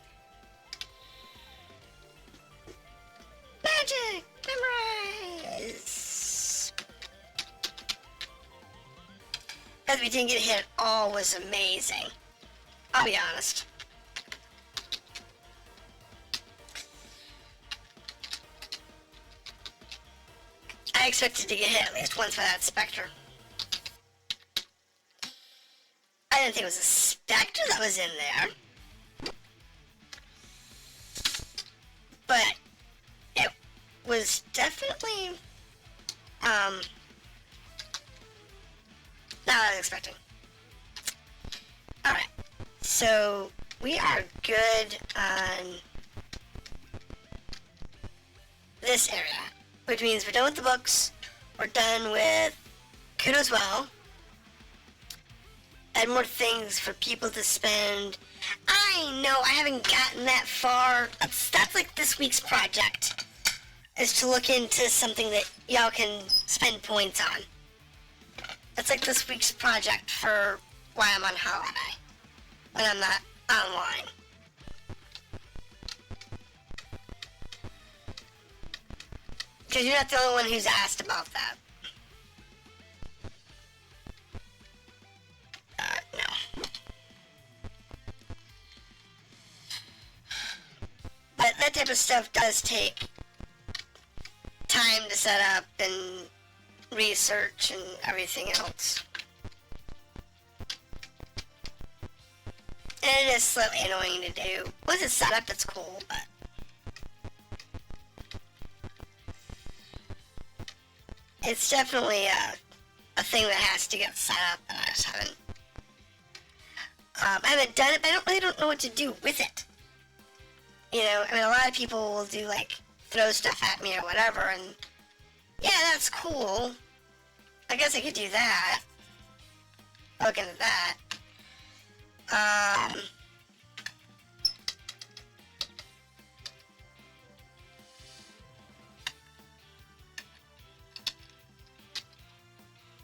Magic! Memorize! Because we didn't get hit at all was amazing. I'll be honest. I expected to get hit at least once by that specter. I didn't think it was a specter that was in there. But it was definitely not what I was expecting. Alright, so we are good on this area, which means we're done with the books, we're done with Kudo as well. Add more things for people to spend. I know, I haven't gotten that far. That's like this week's project, is to look into something that y'all can spend points on. That's like this week's project for why I'm on holiday, when I'm not online. Because you're not the only one who's asked about that. No. But that type of stuff does take time to set up and research and everything else. And it is slightly annoying to do. Once it's set up, it's cool, but it's definitely a thing that has to get set up, and I just haven't. I haven't done it, but I don't know what to do with it. You know, I mean, a lot of people will do, like, throw stuff at me or whatever, and yeah, that's cool. I guess I could do that. Look into that.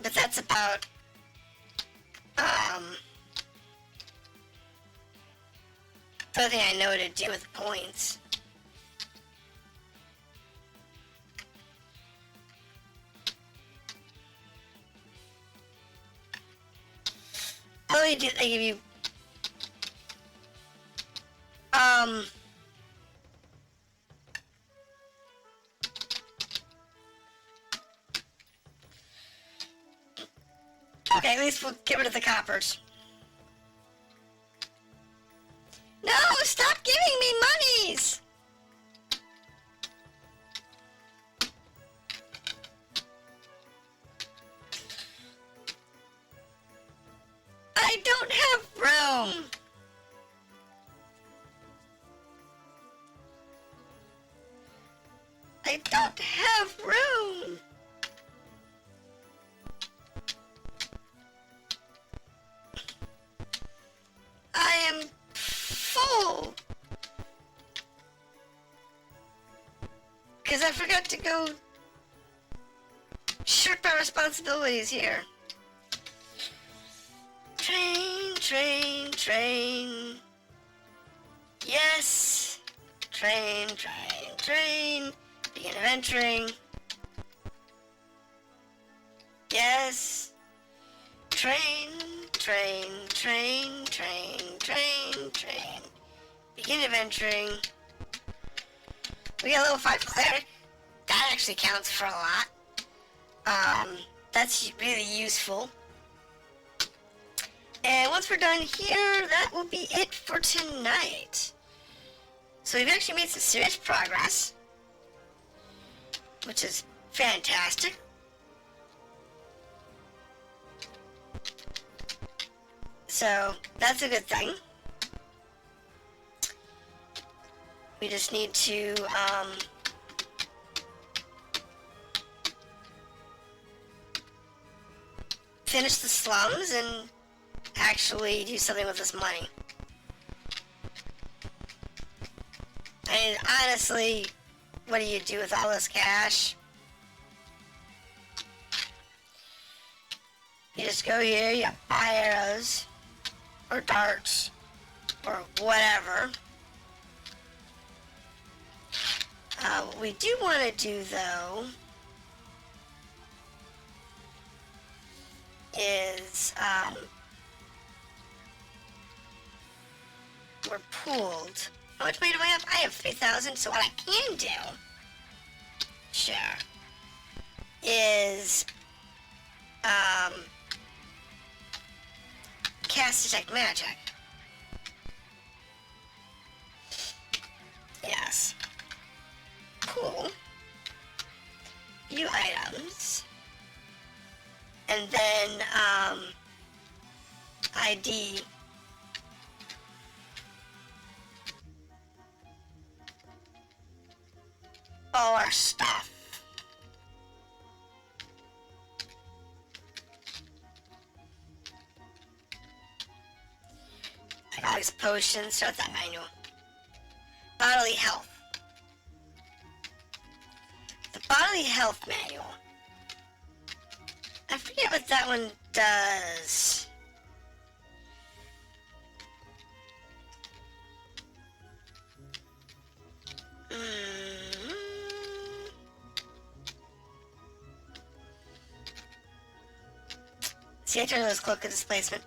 But that's about, the other thing I know to do with points. Oh, they give you, okay, at least we'll get rid of the coppers. No, stop giving me monies! I don't have room. I don't have room. I am full. Because I forgot to go shirk my responsibilities here. Train, train, train. Yes. Train, train, train. Begin adventuring. Yes. Train, train, train, train, train, train. Begin adventuring. We got a level 5 cleric. That actually counts for a lot. That's really useful. And once we're done here, that will be it for tonight. So we've actually made some serious progress, which is fantastic. So that's a good thing. We just need to finish the slums and actually do something with this money. I mean, honestly, what do you do with all this cash? You just go here, you buy arrows, or darts, or whatever. What we do want to do, though, is, we're pooled. How much money do I have? I have 3,000, so what I can do, sure, is, cast detect magic. Yes. Cool. View items. And then, ID. All our stuff. I got these potions, start that manual. Bodily health. The bodily health manual. I forget what that one does. See, I turned those cloak of displacement.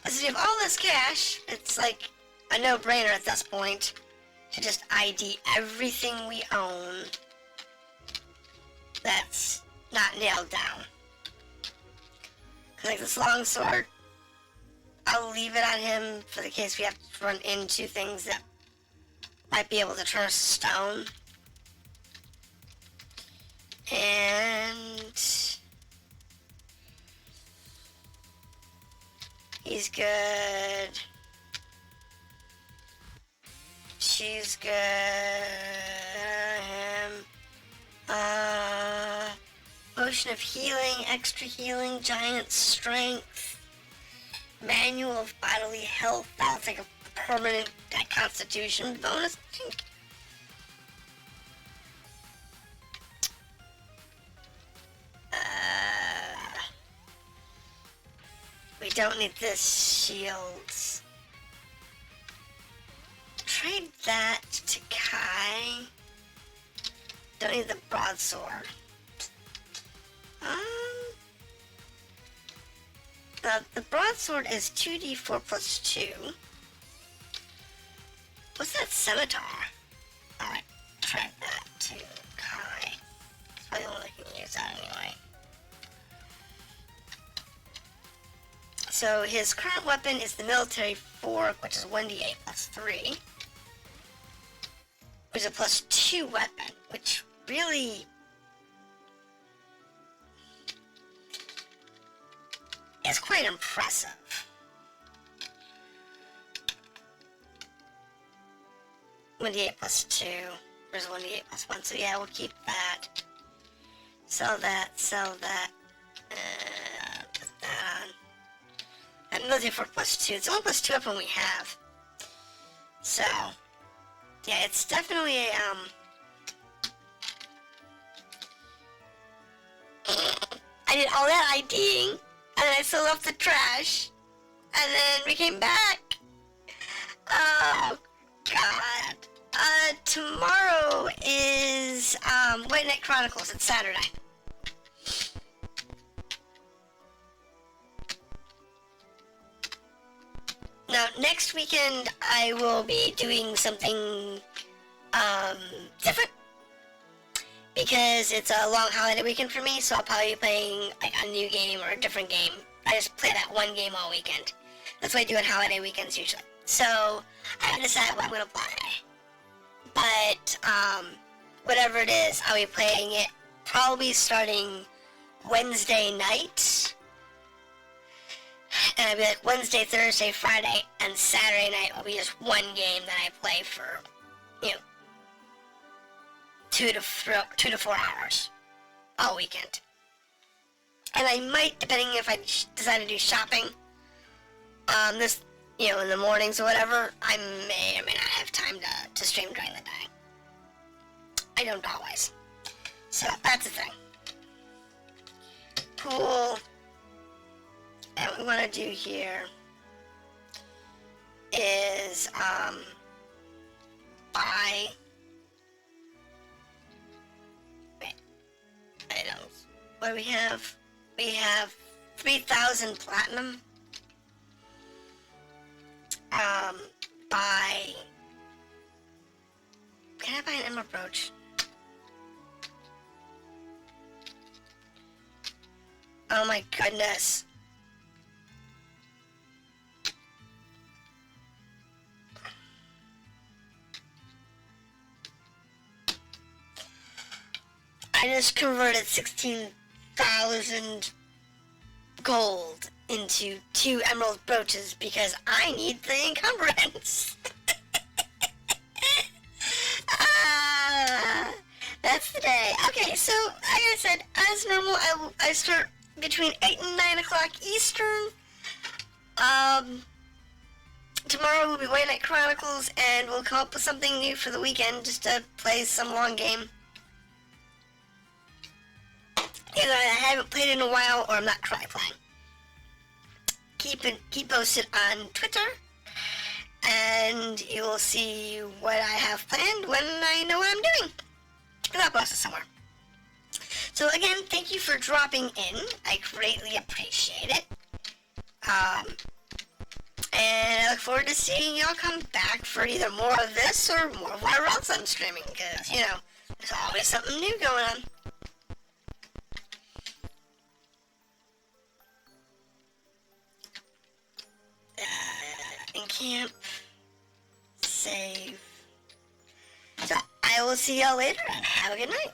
As we have all this cash, it's like a no-brainer at this point to just ID everything we own that's not nailed down. Like this longsword, I'll leave it on him for the case we have to run into things that might be able to turn us to stone. And he's good. She's good. Him. Potion of healing, extra healing, giant strength, manual of bodily health. That's like a permanent constitution bonus. We don't need this shields. Trade that to Kai. Don't need the broadsword. The broadsword is 2d4 plus 2. What's that scimitar? Alright, trade that to Kai. I only can use that anyway. So his current weapon is the military fork, which is 1d8 plus 3. Which is a plus 2 weapon, which really is quite impressive. One d8 plus 2. There's 1d8 plus 1, so yeah, we'll keep that. Sell that, sell that. Put that on. And military fork plus 2. It's the only plus 2 weapon we have. So, yeah, it's definitely a, I did all that IDing, and then I still left the trash, and then we came back. Oh, God. Tomorrow is, White Knight Chronicles. It's Saturday. Now, next weekend, I will be doing something, different. Because it's a long holiday weekend for me, so I'll probably be playing, like, a new game or a different game. I just play that one game all weekend. That's what I do on holiday weekends, usually. So, I haven't decided what I'm gonna play. But, whatever it is, I'll be playing it probably starting Wednesday night. And it'll be like Wednesday, Thursday, Friday, and Saturday night will be just one game that I play for, 2 to 4 hours all weekend. And I might, depending if I decide to do shopping, this, in the mornings or whatever, I may or may not have time to stream during the day. I don't always. So, that's the thing. Pool. And what we want to do here is, buy items. What do we have? We have 3,000 platinum. Buy. Can I buy an emerald brooch? Oh my goodness. I just converted 16,000 gold into 2 emerald brooches because I need the encumbrance. That's the day. Okay, so like I said, as normal, I start between 8 and 9 o'clock Eastern. Tomorrow will be White Knight Chronicles, and we'll come up with something new for the weekend just to play some long game. Either I haven't played in a while, or I'm not currently playing. Keep posted on Twitter, and you will see what I have planned when I know what I'm doing. And I'll post it somewhere. So again, thank you for dropping in. I greatly appreciate it. And I look forward to seeing y'all come back for either more of this or more of whatever else I'm streaming, because, there's always something new going on. In camp, save. So I will see y'all later, and have a good night.